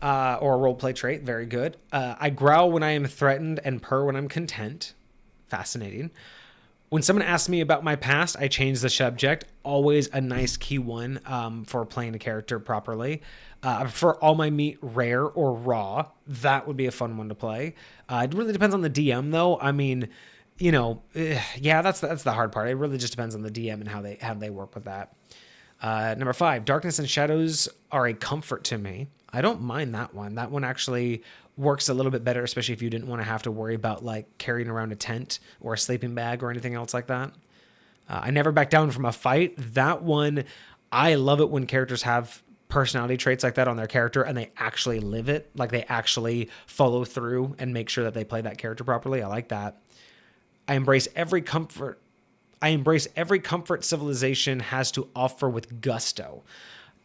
Or a roleplay trait. Very good. I growl when I am threatened and purr when I'm content. Fascinating. When someone asks me about my past, I change the subject. Always a nice key one for playing a character properly. I prefer all my meat rare or raw. That would be a fun one to play. It really depends on the DM, though. I mean, yeah, that's the hard part. It really just depends on the DM and how they work with that. Number 5, darkness and shadows are a comfort to me. I don't mind that one. That one actually works a little bit better, especially if you didn't want to have to worry about like carrying around a tent or a sleeping bag or anything else like that. I never back down from a fight. That one, I love it when characters have personality traits like that on their character and they actually live it. Like they actually follow through and make sure that they play that character properly. I like that. I embrace every comfort civilization has to offer with gusto.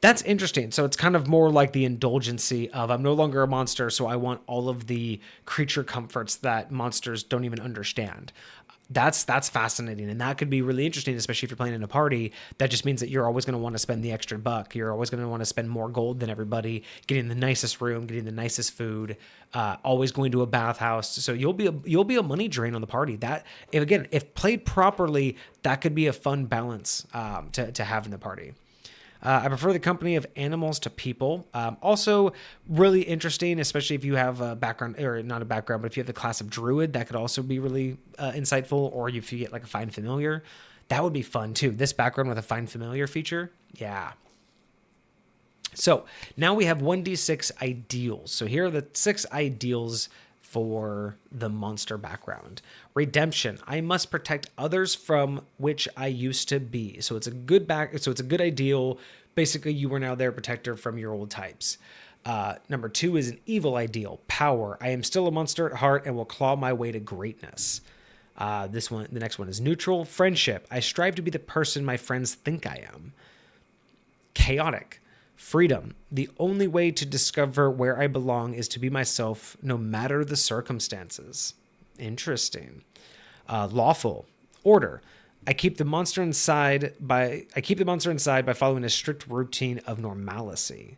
That's interesting. So it's kind of more like the indulgency of I'm no longer a monster, so I want all of the creature comforts that monsters don't even understand. That's fascinating, and that could be really interesting, especially if you're playing in a party. That just means that you're always going to want to spend the extra buck. You're always going to want to spend more gold than everybody, getting the nicest room, getting the nicest food, always going to a bathhouse. So you'll be a money drain on the party. That, if played properly, that could be a fun balance to have in the party. I prefer the company of animals to people. Also really interesting, especially if you have a background, or not a background, but if you have the class of druid, that could also be really insightful. Or if you get like a find familiar, that would be fun too. This background with a find familiar feature. Yeah. So now we have 1d6 ideals. So here are the 6 ideals for the monster background. Redemption. I must protect others from which I used to be. So it's a good ideal. Basically, you are now their protector from your old types. Number 2 is an evil ideal. Power. I am still a monster at heart and will claw my way to greatness. The next one is neutral. Friendship. I strive to be the person my friends think I am. Chaotic. Freedom. The only way to discover where I belong is to be myself, no matter the circumstances. Interesting. Lawful. Order. I keep the monster inside by following a strict routine of normalcy.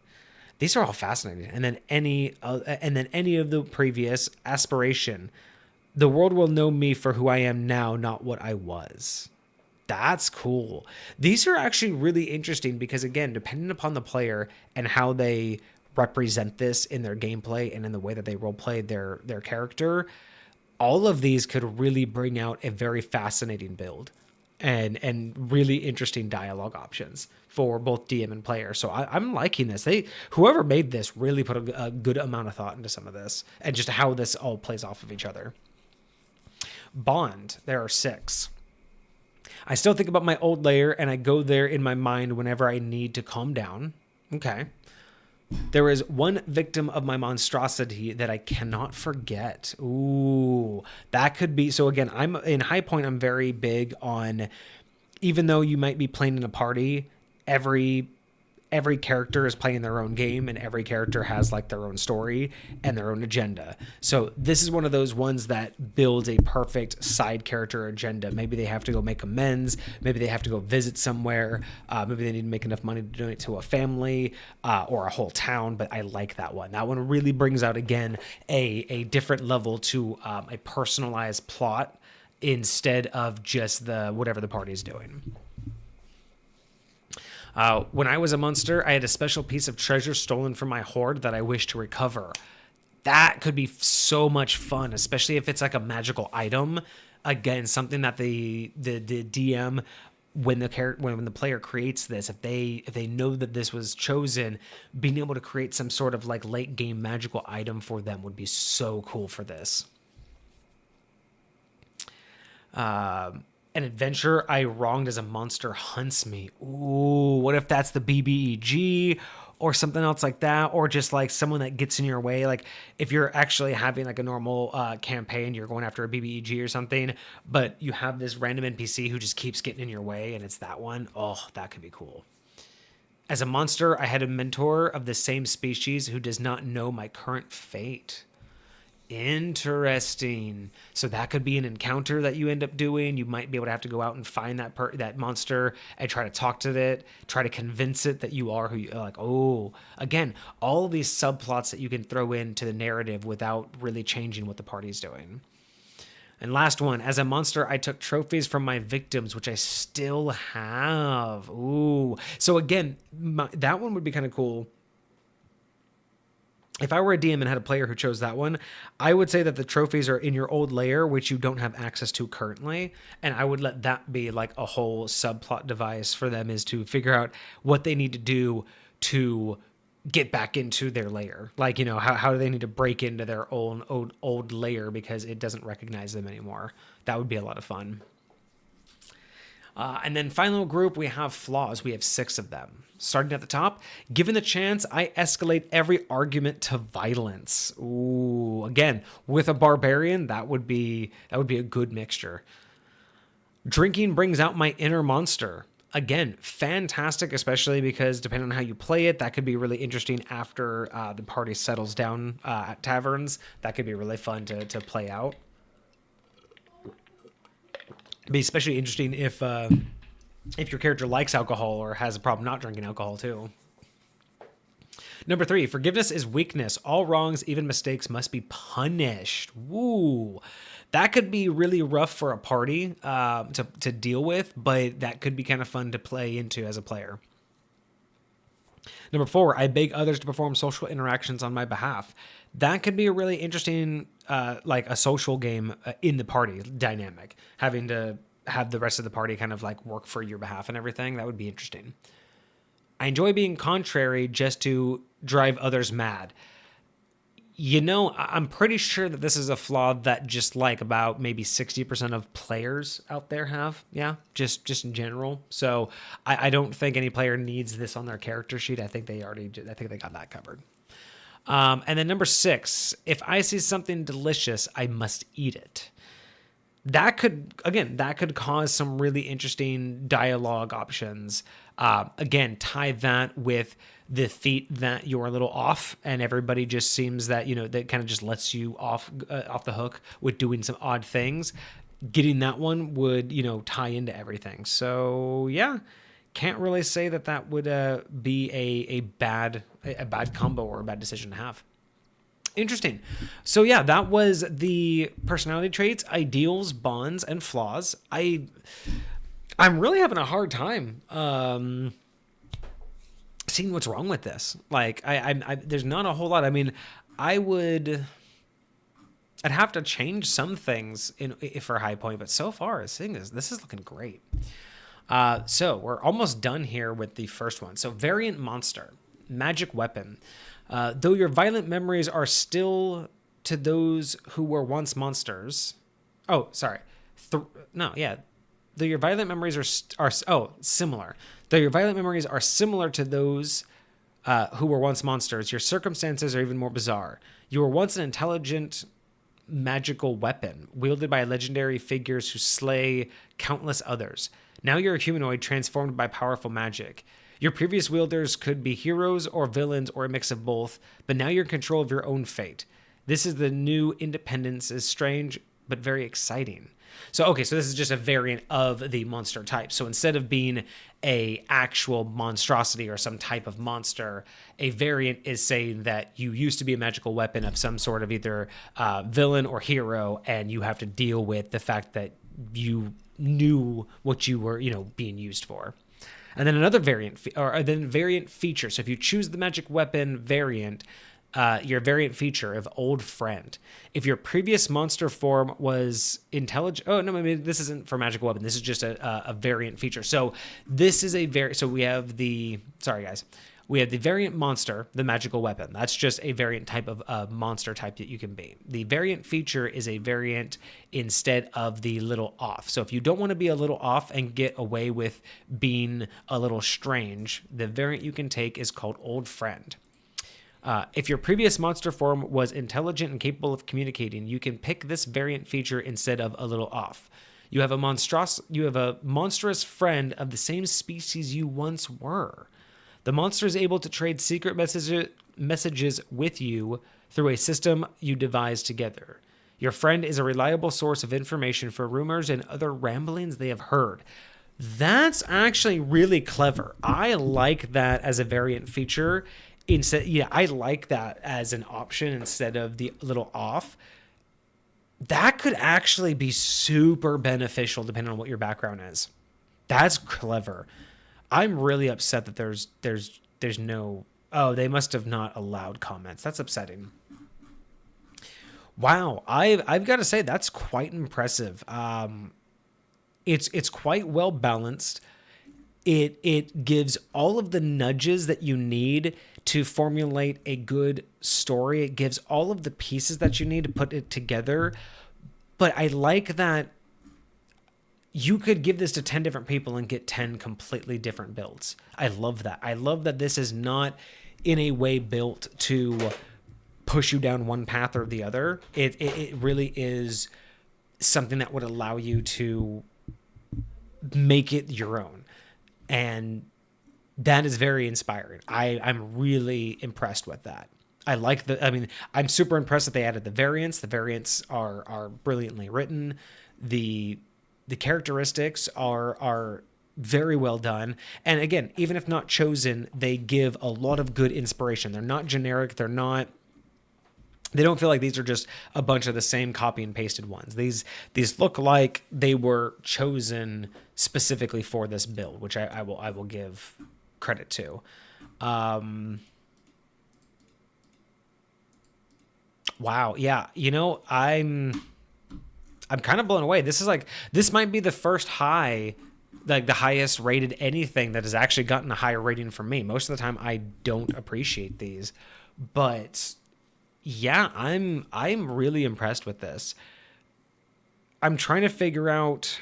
These are all fascinating. And then any of the previous. Aspiration. The world will know me for who I am now, not what I was. That's cool. These are actually really interesting because, again, depending upon the player and how they represent this in their gameplay and in the way that they roleplay their character, all of these could really bring out a very fascinating build and really interesting dialogue options for both DM and player. So I'm liking this. Whoever made this really put a good amount of thought into some of this and just how this all plays off of each other. Bond. There are 6. I still think about my old lair, and I go there in my mind whenever I need to calm down. Okay. There is one victim of my monstrosity that I cannot forget. Ooh, that could be. So again, I'm in High Point. I'm very big on, even though you might be playing in a party, every character is playing their own game, and every character has like their own story and their own agenda. So this is one of those ones that builds a perfect side character agenda. Maybe they have to go make amends. Maybe they have to go visit somewhere. Maybe they need to make enough money to donate to a family or a whole town. But I like that one. That one really brings out, again, a different level to a personalized plot instead of just whatever the party is doing. When I was a monster, I had a special piece of treasure stolen from my hoard that I wish to recover. That could be so much fun, especially if it's like a magical item. Again, something that the DM, when the player creates this, if they know that this was chosen, being able to create some sort of like late game magical item for them would be so cool for this. An adventure I wronged as a monster hunts me. Ooh, what if that's the BBEG or something else like that? Or just like someone that gets in your way. Like if you're actually having like a normal campaign, you're going after a BBEG or something, but you have this random NPC who just keeps getting in your way and it's that one. Oh, that could be cool. As a monster, I had a mentor of the same species who does not know my current fate. Interesting. So that could be an encounter that you end up doing. You might be able to have to go out and find that monster and try to talk to it, try to convince it that you are who you are. Like, oh, again, all of these subplots that you can throw into the narrative without really changing what the party's doing. And last one, as a monster, I took trophies from my victims, which I still have. Ooh. So again, that one would be kind of cool. If I were a DM and had a player who chose that one, I would say that the trophies are in your old layer, which you don't have access to currently. And I would let that be like a whole subplot device for them, is to figure out what they need to do to get back into their layer. Like, you know, how do they need to break into their own old layer because it doesn't recognize them anymore. That would be a lot of fun. And then final group, we have flaws. We have 6 of them. Starting at the top, given the chance, I escalate every argument to violence. Ooh, again, with a barbarian, that would be a good mixture. Drinking brings out my inner monster. Again, fantastic, especially because depending on how you play it, that could be really interesting after the party settles down at taverns. That could be really fun to play out. Be especially interesting if your character likes alcohol or has a problem not drinking alcohol too. Number 3, forgiveness is weakness. All wrongs, even mistakes, must be punished. Woo. That could be really rough for a party to deal with, but that could be kind of fun to play into as a player. Number 4, I beg others to perform social interactions on my behalf. That could be a really interesting, like a social game in the party dynamic, having to have the rest of the party kind of like work for your behalf and everything. That would be interesting. I enjoy being contrary just to drive others mad. You know, I'm pretty sure that this is a flaw that just like about maybe 60% of players out there have. Yeah, just in general. So I don't think any player needs this on their character sheet. I think they got that covered. And then number 6, if I see something delicious, I must eat it. that could cause some really interesting dialogue options. Again, tie that with the feat that you're a little off, and everybody just seems that, that kind of just lets you off the hook with doing some odd things. Getting that one would, tie into everything. So yeah, can't really say that would be a bad combo or a bad decision to have. Interesting. So yeah, that was the personality traits, ideals, bonds, and flaws. I'm really having a hard time seeing what's wrong with this. Like, I there's not a whole lot. I mean, I'd have to change some things for High Point, but so far, this is looking great. So we're almost done here with the first one. So variant monster, magic weapon. Though your violent memories are still to those who were once monsters. Oh, sorry. Though your violent memories are similar. Though your violent memories are similar to those who were once monsters, your circumstances are even more bizarre. You were once an intelligent magical weapon wielded by legendary figures who slay countless others. Now you're a humanoid transformed by powerful magic. Your previous wielders could be heroes or villains or a mix of both, but now you're in control of your own fate. This is the new independence, is strange, but very exciting. So this is just a variant of the monster type. So instead of being a actual monstrosity or some type of monster, a variant is saying that you used to be a magical weapon of some sort of either villain or hero, and you have to deal with the fact that you knew what you were, being used for. And then another variant feature. So if you choose the magic weapon variant, your variant feature of old friend. If your previous monster form was intelligent, this isn't for magical weapon. This is just a variant feature. So this is we have the variant monster, the magical weapon. That's just a variant type of monster type that you can be. The variant feature is a variant instead of the little off. So if you don't want to be a little off and get away with being a little strange, the variant you can take is called old friend. If your previous monster form was intelligent and capable of communicating, you can pick this variant feature instead of a little off. You have a monstrous friend of the same species you once were. The monster is able to trade secret messages with you through a system you devise together. Your friend is a reliable source of information for rumors and other ramblings they have heard. That's actually really clever. I like that as a variant feature. I like that as an option instead of the little off. That could actually be super beneficial depending on what your background is. That's clever. I'm really upset that there's no... Oh, they must have not allowed comments. That's upsetting. Wow, I've got to say that's quite impressive. It's quite well balanced. It gives all of the nudges that you need to formulate a good story. It gives all of the pieces that you need to put it together. But I like that you could give this to 10 different people and get 10 completely different builds. I love that. I love that this is not in a way built to push you down one path or the other. It really is something that would allow you to make it your own. And that is very inspiring. I'm really impressed with that. I'm super impressed that they added the variants. The variants are brilliantly written. The characteristics are very well done. And again, even if not chosen, they give a lot of good inspiration. They're not generic. They don't feel like these are just a bunch of the same copy and pasted ones. These look like they were chosen specifically for this build, which I will give credit to. Wow, yeah, I'm kind of blown away. This might be the first high, like the highest rated anything that has actually gotten a higher rating from me. Most of the time, I don't appreciate these, but yeah, I'm really impressed with this. I'm trying to figure out.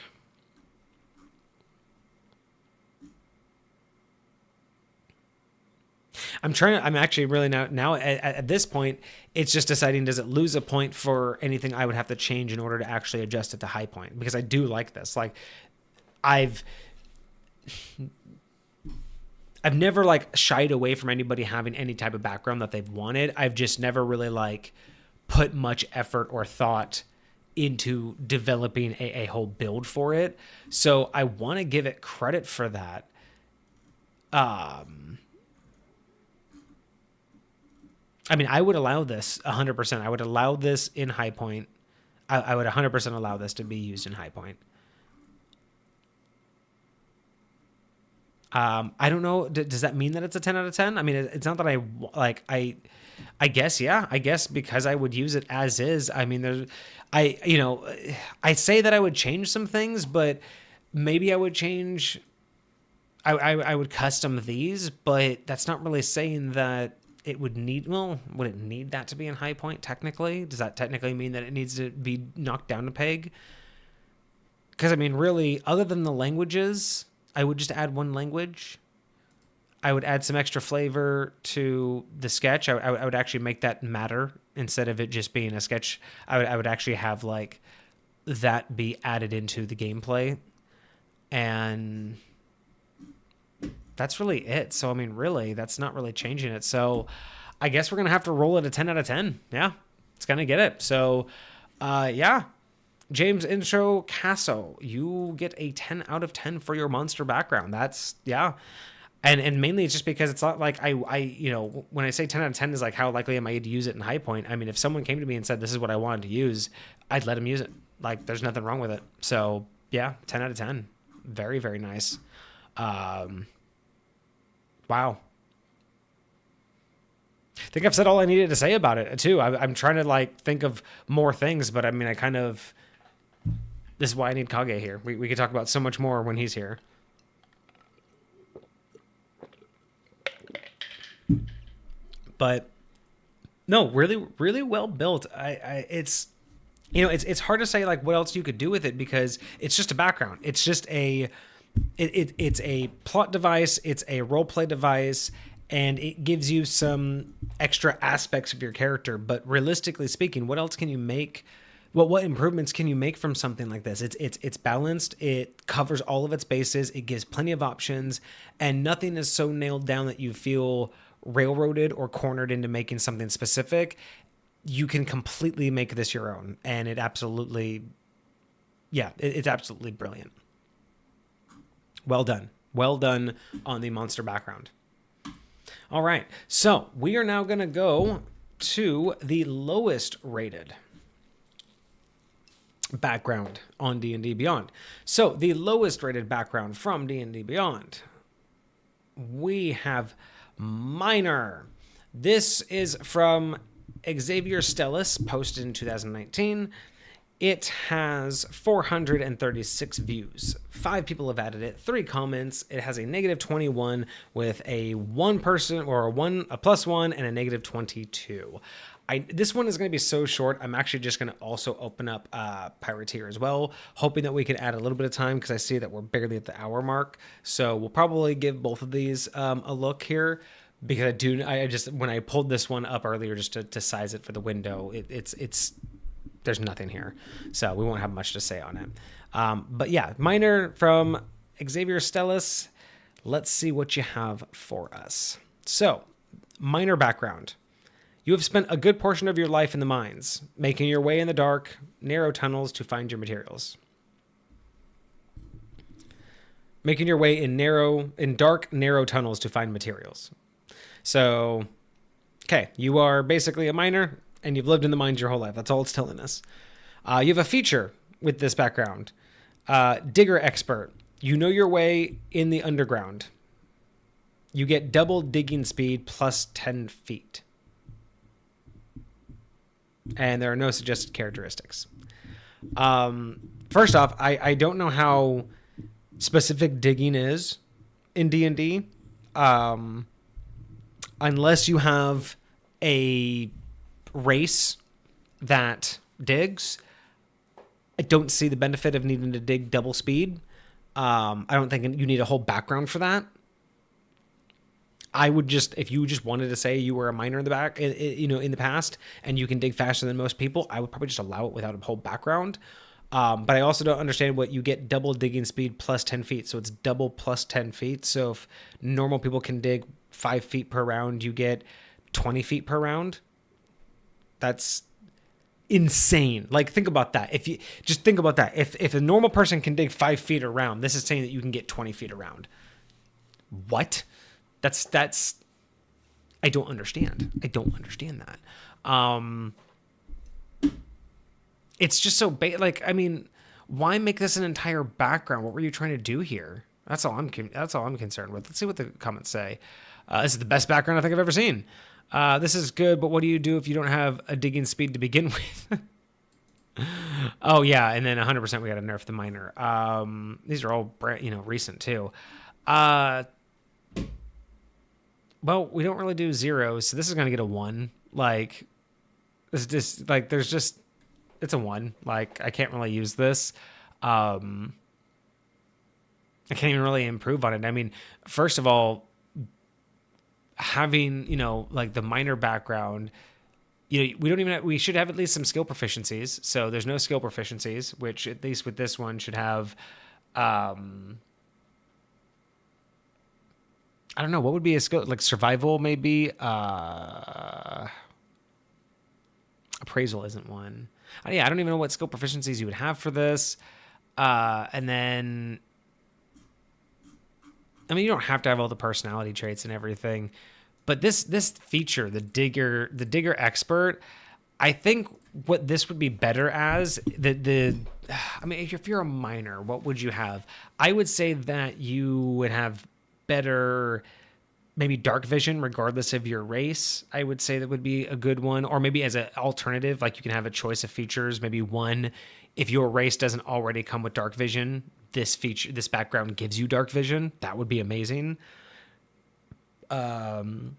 I'm actually really now at this point, It's just deciding, does it lose a point for anything I would have to change in order to actually adjust it to high point? Because I do like this. Like, I've never like shied away from anybody having any type of background that they've wanted. I've just never really like put much effort or thought into developing a whole build for it. So I want to give it credit for that. I mean, I would allow this 100%. I would allow this in high point. I would 100% allow this to be used in high point. I don't know. Does that mean that it's a 10 out of 10? I mean, it's not that I guess, yeah, I guess because I would use it as is. I mean, I say that I would change some things, but maybe I would change, I would custom these, but that's not really saying that it would need, well, would it need that to be in high point technically? Does that technically mean that it needs to be knocked down a peg? Because I mean, really, other than the languages, I would just add one language. I would add some extra flavor to the sketch. I would actually make that matter instead of it just being a sketch. I would actually have like that be added into the gameplay. And that's really it. So, I mean, really, that's not really changing it. So I guess we're going to have to roll it a 10 out of 10. Yeah, it's going to get it. So, yeah. James Intro Casso, you get a 10 out of 10 for your monster background. That's, yeah. And mainly it's just because it's not like I when I say 10 out of 10 is like how likely am I to use it in high point? I mean, if someone came to me and said this is what I wanted to use, I'd let them use it. Like, there's nothing wrong with it. So, yeah, 10 out of 10. Very, very nice. Wow. I think I've said all I needed to say about it, too. I'm trying to, like, think of more things, but, I mean, this is why I need Kage here. We could talk about so much more when he's here. But, no, really, really well built. It's hard to say, like, what else you could do with it because it's just a background. It's just it's a plot device, it's a roleplay device, and it gives you some extra aspects of your character. But realistically speaking, what else can you make? What improvements can you make from something like this? It's balanced, it covers all of its bases, it gives plenty of options, and nothing is so nailed down that you feel railroaded or cornered into making something specific. You can completely make this your own, and it's absolutely brilliant. Well done on the monster background. All right, so we are now going to go to the lowest rated background on D&D Beyond. So the lowest rated background from D&D Beyond, we have Minor. This is from Xavier Stellis, posted in 2019. It has 436 views. 5 people have added it, 3 comments. It has a -21 with a 1 person or a +1 and a -22. This one is going to be so short. I'm actually just going to also open up Pirateer as well, hoping that we can add a little bit of time because I see that we're barely at the hour mark. So we'll probably give both of these a look here because I just when I pulled this one up earlier just to size it for the window, it's there's nothing here, so we won't have much to say on it. But yeah, Minor from Xavier Stellis. Let's see what you have for us. So, Minor background. You have spent a good portion of your life in the mines, making your way in the dark, narrow tunnels to find your materials. Making your way in dark, narrow tunnels to find materials. So, okay, you are basically a miner, and you've lived in the mines your whole life. That's all it's telling us. You have a feature with this background. Digger expert. You know your way in the underground. You get double digging speed plus 10 feet. And there are no suggested characteristics. First off, I don't know how specific digging is in D&D. Unless you have a race that digs, I don't see the benefit of needing to dig double speed. I don't think you need a whole background for that. I would just, if you just wanted to say you were a miner in the back, in the past, and you can dig faster than most people, I would probably just allow it without a whole background. But I also don't understand what you get double digging speed plus 10 feet. So it's double plus 10 feet. So if normal people can dig 5 feet per round, you get 20 feet per round. That's insane. Like, think about that. If you just think about that, if a normal person can dig 5 feet around, this is saying that you can get 20 feet around. What? That's I don't understand. I don't understand that. It's just so why make this an entire background? What were you trying to do here? That's all I'm concerned with. Let's see what the comments say. This is the best background I think I've ever seen. This is good, but what do you do if you don't have a digging speed to begin with? Oh yeah, and then 100% we got to nerf the miner. These are all recent too. Well, we don't really do zeros, so this is gonna get a 1. Like, it's just like it's a 1. Like, I can't really use this. I can't even really improve on it. I mean, first of all, having like the minor background, we should have at least some skill proficiencies. So there's no skill proficiencies, which at least with this one should have. I don't know, what would be a skill, like survival maybe. Appraisal isn't one. Yeah, I don't even know what skill proficiencies you would have for this. And then, I mean, you don't have to have all the personality traits and everything, but this feature, the digger expert, I think what this would be better as I mean, if you're a miner, what would you have? I would say that you would have better maybe dark vision regardless of your race. I would say that would be a good one, or maybe as an alternative, like you can have a choice of features. Maybe one, if your race doesn't already come with dark vision, this background gives you dark vision. That would be amazing. Giving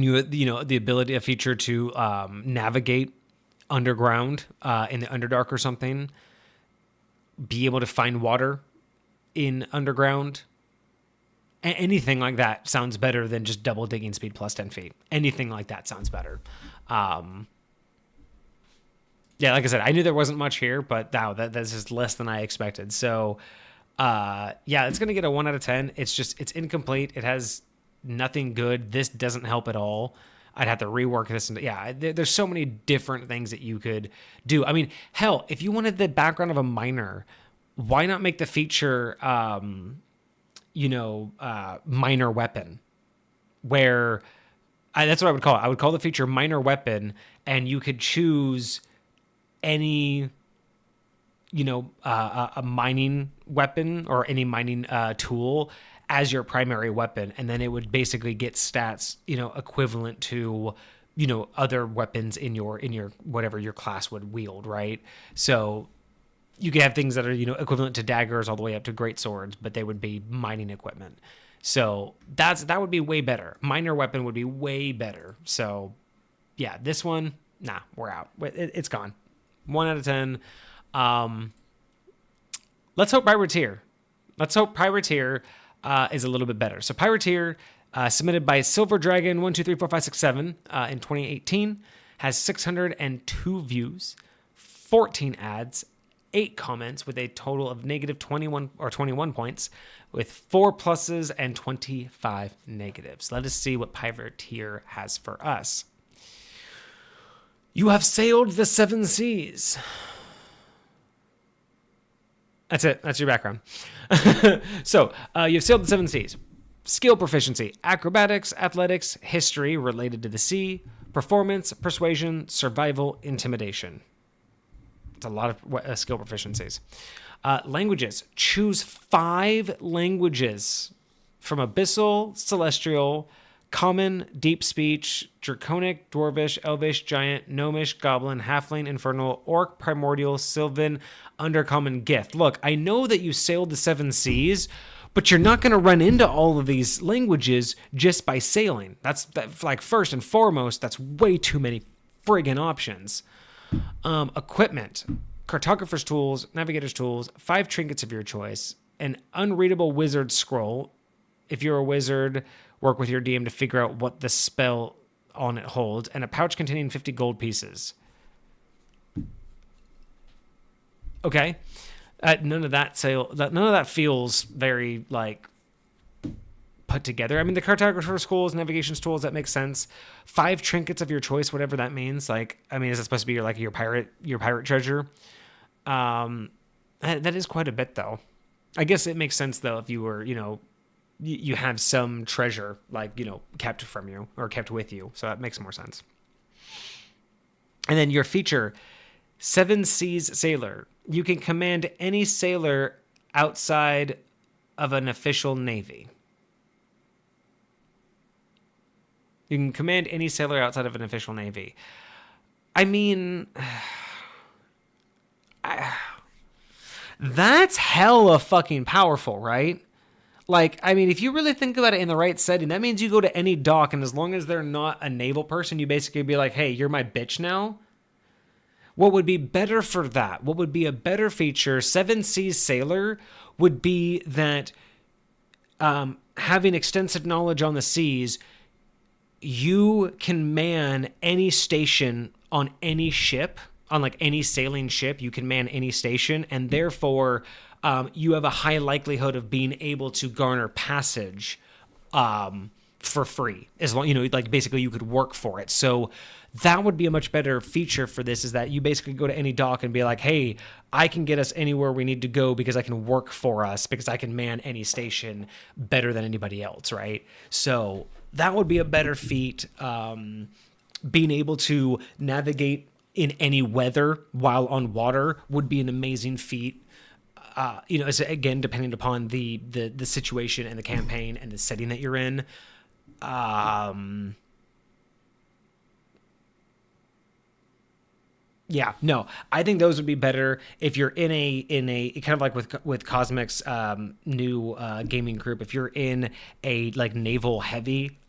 you the ability, a feature to navigate underground in the Underdark or something. Be able to find water in underground. Anything like that sounds better than just double digging speed plus 10 feet. Anything like that sounds better. Yeah, like I said, I knew there wasn't much here, but that's just less than I expected. So, yeah, it's going to get a 1 out of 10. It's incomplete. It has nothing good. This doesn't help at all. I'd have to rework this. And yeah, there's so many different things that you could do. I mean, hell, if you wanted the background of a miner, why not make the feature, minor weapon, where that's what I would call it. I would call the feature minor weapon, and you could choose any, a mining weapon or any mining tool as your primary weapon. And then it would basically get stats, equivalent to, other weapons in your whatever your class would wield. Right. So you could have things that are, equivalent to daggers all the way up to great swords, but they would be mining equipment. So that would be way better. Minor weapon would be way better. So yeah, this one, nah, we're out. It's gone. 1 out of 10. Let's hope Pirateer. Is a little bit better. So Pirateer, submitted by Silver Dragon 1234567 in 2018, has 602 views, 14 ads, 8 comments with a total of negative 21 points, with 4 pluses and 25 negatives. Let us see what Pirateer has for us. You have sailed the 7 seas. That's it. That's your background. So, you've sailed the 7 seas. Skill proficiency: acrobatics, athletics, history related to the sea, performance, persuasion, survival, intimidation. It's a lot of skill proficiencies. Languages: choose 5 languages from Abyssal, Celestial, Common, Deep Speech, Draconic, Dwarvish, Elvish, Giant, Gnomish, Goblin, Halfling, Infernal, Orc, Primordial, Sylvan, Undercommon, Gith. Look, I know that you sailed the 7 seas, but you're not going to run into all of these languages just by sailing. That's like, first and foremost, that's way too many friggin' options. Equipment: cartographer's tools, navigator's tools, 5 trinkets of your choice, an unreadable wizard scroll, if you're a wizard, work with your DM to figure out what the spell on it holds, and a pouch containing 50 gold pieces. Okay. None of that feels very, like, put together. I mean, the cartographer's tools, navigation's tools, that makes sense. 5 trinkets of your choice, whatever that means. Like, I mean, is it supposed to be your pirate treasure? That is quite a bit, though. I guess it makes sense, though, if you were, you have some treasure, like, kept from you or kept with you. So that makes more sense. And then your feature, 7 Seas Sailor. You can command any sailor outside of an official navy. You can command any sailor outside of an official navy. I mean, that's hella fucking powerful, right? Like, I mean, if you really think about it in the right setting, that means you go to any dock, and as long as they're not a naval person, you basically be like, hey, you're my bitch now. What would be better for that? What would be a better feature, 7 Seas Sailor, would be that having extensive knowledge on the seas, you can man any station on any ship, on like any sailing ship. You can man any station, and therefore you have a high likelihood of being able to garner passage for free, as long, like basically you could work for it. So that would be a much better feature for this, is that you basically go to any dock and be like, hey, I can get us anywhere we need to go because I can work for us, because I can man any station better than anybody else, right? So that would be a better feat. Being able to navigate in any weather while on water would be an amazing feat. Again, depending upon the situation and the campaign and the setting that you're in. Yeah, no, I think those would be better if you're in a kind of like with Cosmic's new gaming group. If you're in a like naval heavy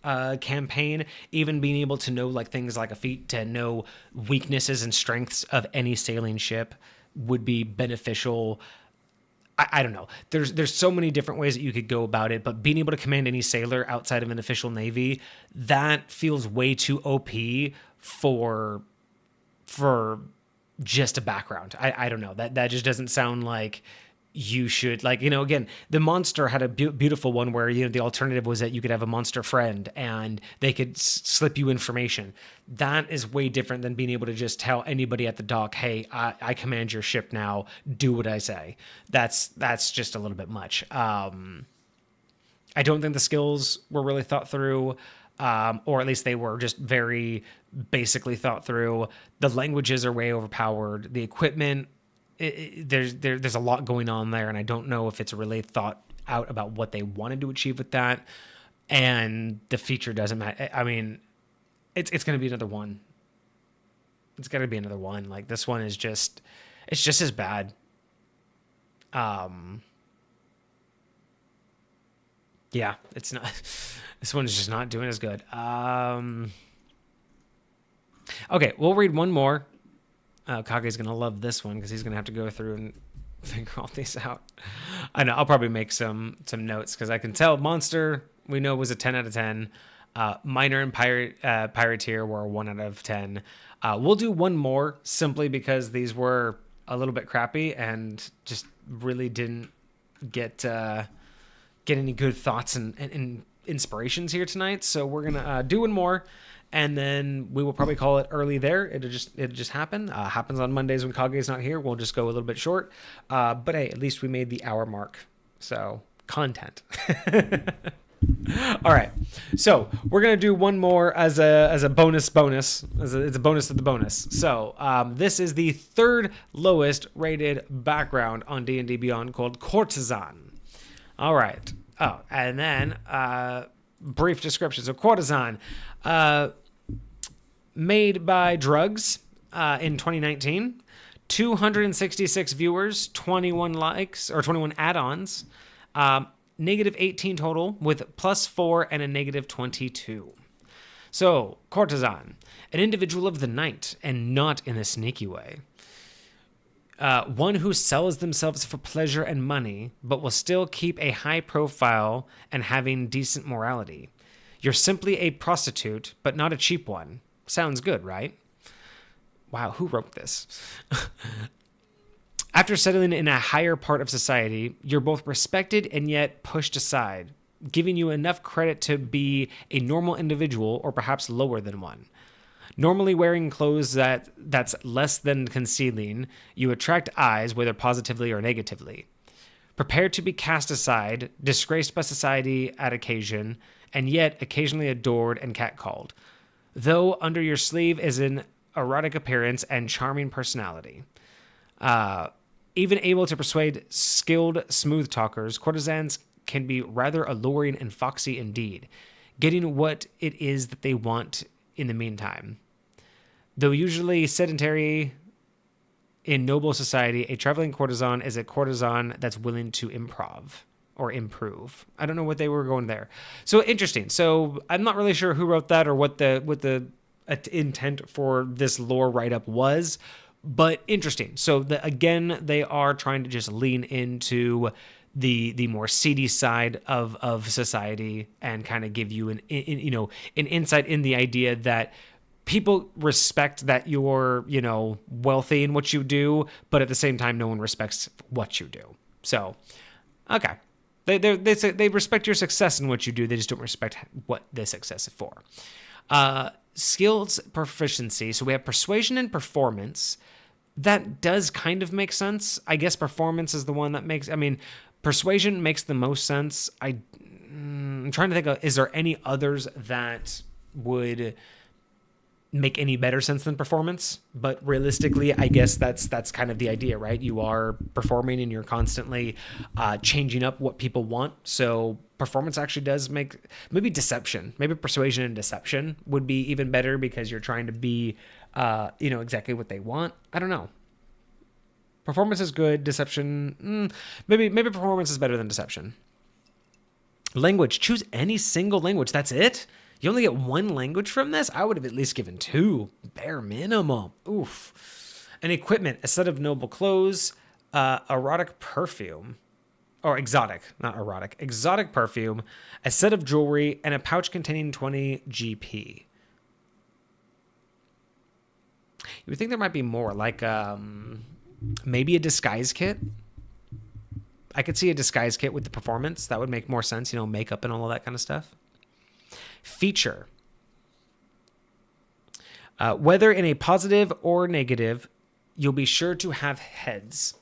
campaign, even being able to know like things like a feat to know weaknesses and strengths of any sailing ship would be beneficial. I don't know. There's so many different ways that you could go about it, but being able to command any sailor outside of an official navy, that feels way too OP for just a background. I don't know. That just doesn't sound like you should, like, again, the monster had a beautiful one where, the alternative was that you could have a monster friend and they could slip you information. That is way different than being able to just tell anybody at the dock, hey, I command your ship now, do what I say. That's just a little bit much. I don't think the skills were really thought through. Or at least they were just very basically thought through. The languages are way overpowered. The equipment, there's a lot going on there, and I don't know if it's really thought out about what they wanted to achieve with that. And the feature doesn't matter. I mean, it's going to be another one. It's got to be another one. Like, this one is just, it's just as bad. Yeah, it's not. This one is just not doing as good. Okay, we'll read one more. Kage's going to love this one because he's going to have to go through and figure all these out. I know, I'll probably make some notes because I can tell Monster, we know, was a 10 out of 10. Miner and Pirateer were a 1 out of 10. We'll do one more simply because these were a little bit crappy and just really didn't get any good thoughts and inspirations here tonight. So we're gonna do one more, and then we will probably call it early there. It'll just happen. Happens on Mondays when Kage's not here. We'll just go a little bit short. But hey, at least we made the hour mark. So content. All right. So we're gonna do one more as a bonus. It's a bonus to the bonus. So this is the third lowest rated background on D&D Beyond, called Courtesan. All right. Oh, and then brief description. So Courtesan, made by Drugs in 2019, 266 viewers, 21 likes, or 21 add-ons, negative 18 total with +4 and a negative 22. So, Courtesan, an individual of the night, and not in a sneaky way. One who sells themselves for pleasure and money, but will still keep a high profile and having decent morality. You're simply a prostitute, but not a cheap one. Sounds good, right? Wow, who wrote this? After settling in a higher part of society, you're both respected and yet pushed aside, giving you enough credit to be a normal individual or perhaps lower than one. Normally wearing clothes that's less than concealing, you attract eyes, whether positively or negatively. Prepared to be cast aside, disgraced by society at occasion, and yet occasionally adored and catcalled. Though under your sleeve is an erotic appearance and charming personality. Even able to persuade skilled smooth talkers, courtesans can be rather alluring and foxy indeed, getting what it is that they want in the meantime. Though usually sedentary in noble society, a traveling courtesan is a courtesan that's willing to improve. I don't know what they were going there. So interesting. So I'm not really sure who wrote that or what the intent for this lore write-up was, but interesting. So again, they are trying to just lean into the more seedy side of society and kind of give you an insight in the idea that people respect that you're, wealthy in what you do, but at the same time, no one respects what you do. So, okay. They respect your success in what you do. They just don't respect what the success is for. Skills proficiency. So we have persuasion and performance. That does kind of make sense. I guess performance is the one that persuasion makes the most sense. I'm trying to think of, is there any others that would make any better sense than performance? But realistically, I guess that's kind of the idea, right? You are performing and you're constantly changing up what people want. So performance actually does make, maybe persuasion and deception would be even better because you're trying to be, exactly what they want. I don't know. Performance is good. Deception, maybe performance is better than deception. Language, choose any single language. That's it? You only get one language from this? I would have at least given two, bare minimum. Oof. And equipment, a set of noble clothes, erotic perfume, or exotic, not erotic, exotic perfume, a set of jewelry, and a pouch containing 20 GP. You would think there might be more, like maybe a disguise kit. I could see a disguise kit with the performance. That would make more sense, makeup and all of that kind of stuff. Feature. Whether in a positive or negative, you'll be sure to have heads.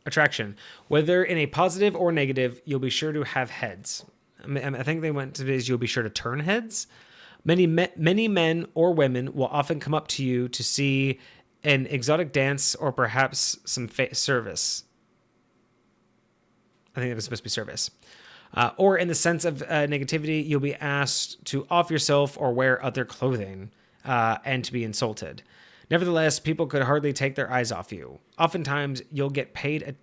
Attraction. Whether in a positive or negative, you'll be sure to have heads. I think they went to this, you'll be sure to turn heads. Many men or women will often come up to you to see an exotic dance or perhaps some service. I think it was supposed to be service. Or in the sense of negativity, you'll be asked to off yourself or wear other clothing and to be insulted. Nevertheless, people could hardly take their eyes off you. Oftentimes, you'll get paid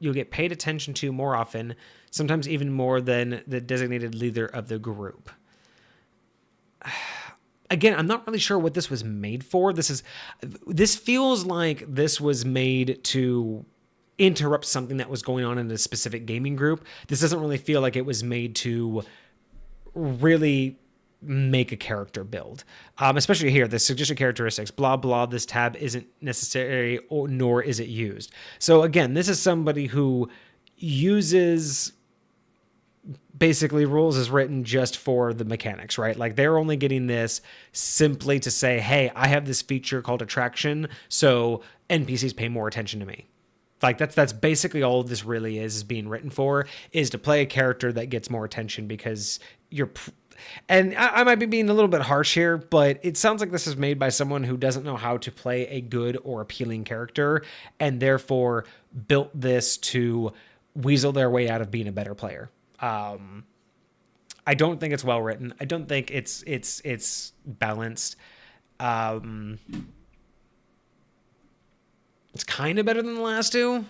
attention to more often, sometimes even more than the designated leader of the group. Again, I'm not really sure what this was made for. This feels like this was made to interrupt something that was going on in a specific gaming group. This doesn't really feel like it was made to really make a character build. Especially here, the suggested characteristics, blah, blah, this tab isn't necessary nor is it used. So again, this is somebody who uses basically rules as written just for the mechanics, right? Like they're only getting this simply to say, hey, I have this feature called attraction, so NPCs pay more attention to me. Like that's basically all this really is being written for, is to play a character that gets more attention because and I might be being a little bit harsh here, but it sounds like this is made by someone who doesn't know how to play a good or appealing character and therefore built this to weasel their way out of being a better player. I don't think it's well written. I don't think it's balanced. It's kind of better than the last two.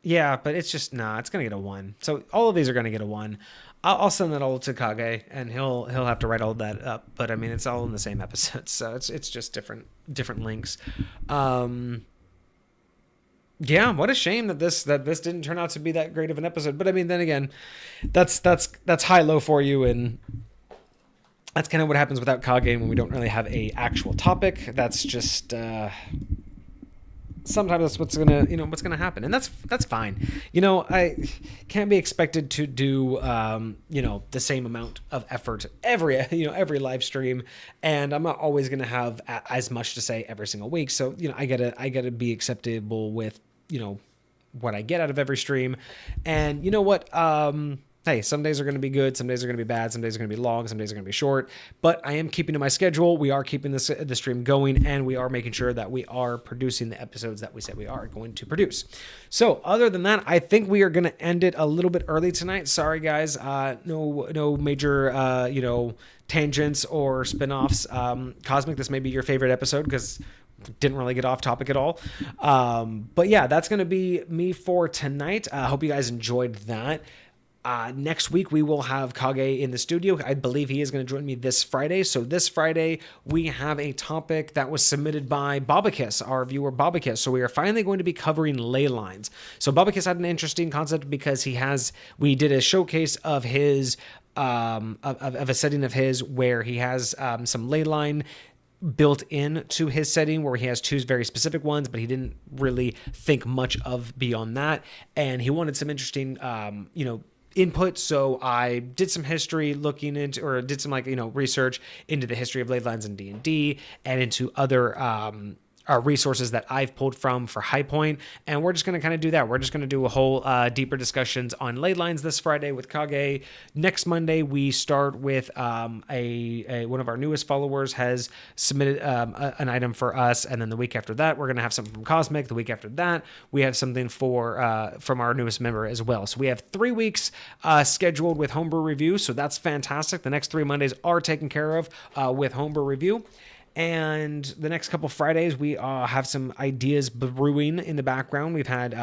Yeah, but it's just, it's going to get a 1. So all of these are going to get a 1. I'll send that all to Kage, and he'll have to write all that up. But I mean, it's all in the same episode, so it's just different links. Yeah, what a shame that this didn't turn out to be that great of an episode. But I mean, then again, that's high low for you, and that's kind of what happens without Kage when we don't really have a actual topic. That's just sometimes that's what's gonna happen, and that's fine. I can't be expected to do the same amount of effort every live stream, and I'm not always gonna have as much to say every single week. So I gotta be acceptable with what I get out of every stream. And you know what? Hey, some days are going to be good, some days are going to be bad, some days are going to be long, some days are going to be short, but I am keeping to my schedule. We are keeping the stream going, and we are making sure that we are producing the episodes that we said we are going to produce. So other than that, I think we are going to end it a little bit early tonight. Sorry, guys. No major, tangents or spin-offs. Cosmic, this may be your favorite episode because didn't really get off topic at all. But yeah, that's going to be me for tonight. I hope you guys enjoyed that. Next week, we will have Kage in the studio. I believe he is going to join me this Friday. So this Friday, we have a topic that was submitted by Bobakiss, our viewer Bobakiss. So we are finally going to be covering ley lines. So Bobakiss had an interesting concept because we did a showcase of his, of a setting of his where he has some ley line built in to his setting where he has two very specific ones, but he didn't really think much of beyond that. And he wanted some interesting, input. So I did some history looking into, or did some research into the history of ley lines in D&D and into other, resources that I've pulled from for High Point, and we're just going to kind of do that. We're just going to do a whole deeper discussions on ley lines this Friday with Kage. Next Monday, we start with one of our newest followers has submitted an item for us, and then the week after that, we're going to have something from Cosmic. The week after that, we have something from our newest member as well. So we have 3 weeks scheduled with Homebrew Review, so that's fantastic. The next 3 Mondays are taken care of with Homebrew Review. And the next couple Fridays, we have some ideas brewing in the background. We've had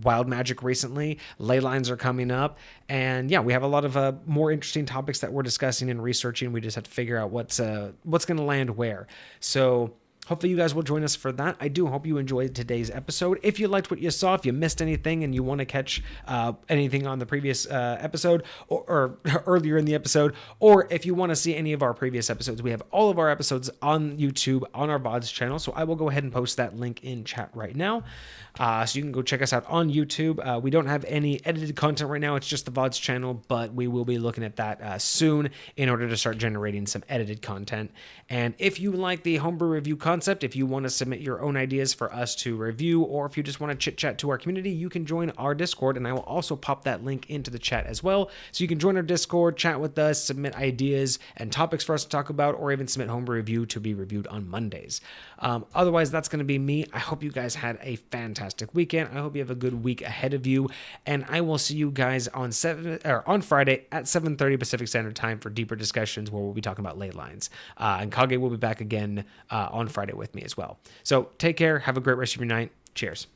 Wild Magic recently. Ley lines are coming up. And yeah, we have a lot of more interesting topics that we're discussing and researching. We just have to figure out what's going to land where. So hopefully you guys will join us for that. I do hope you enjoyed today's episode. If you liked what you saw, if you missed anything and you want to catch anything on the previous episode or earlier in the episode, or if you want to see any of our previous episodes, we have all of our episodes on YouTube on our VODs channel. So I will go ahead and post that link in chat right now. So you can go check us out on YouTube. We don't have any edited content right now. It's just the VODs channel, but we will be looking at that soon in order to start generating some edited content. And if you like the homebrew review concept, if you want to submit your own ideas for us to review, or if you just want to chit chat to our community, you can join our Discord, and I will also pop that link into the chat as well. So you can join our Discord, chat with us, submit ideas and topics for us to talk about, or even submit homebrew review to be reviewed on Mondays. Otherwise, that's going to be me. I hope you guys had a fantastic weekend. I hope you have a good week ahead of you, and I will see you guys on Friday at 7:30 Pacific Standard Time for deeper discussions where we'll be talking about ley lines. And Kage will be back again on Friday with me as well. So take care. Have a great rest of your night. Cheers.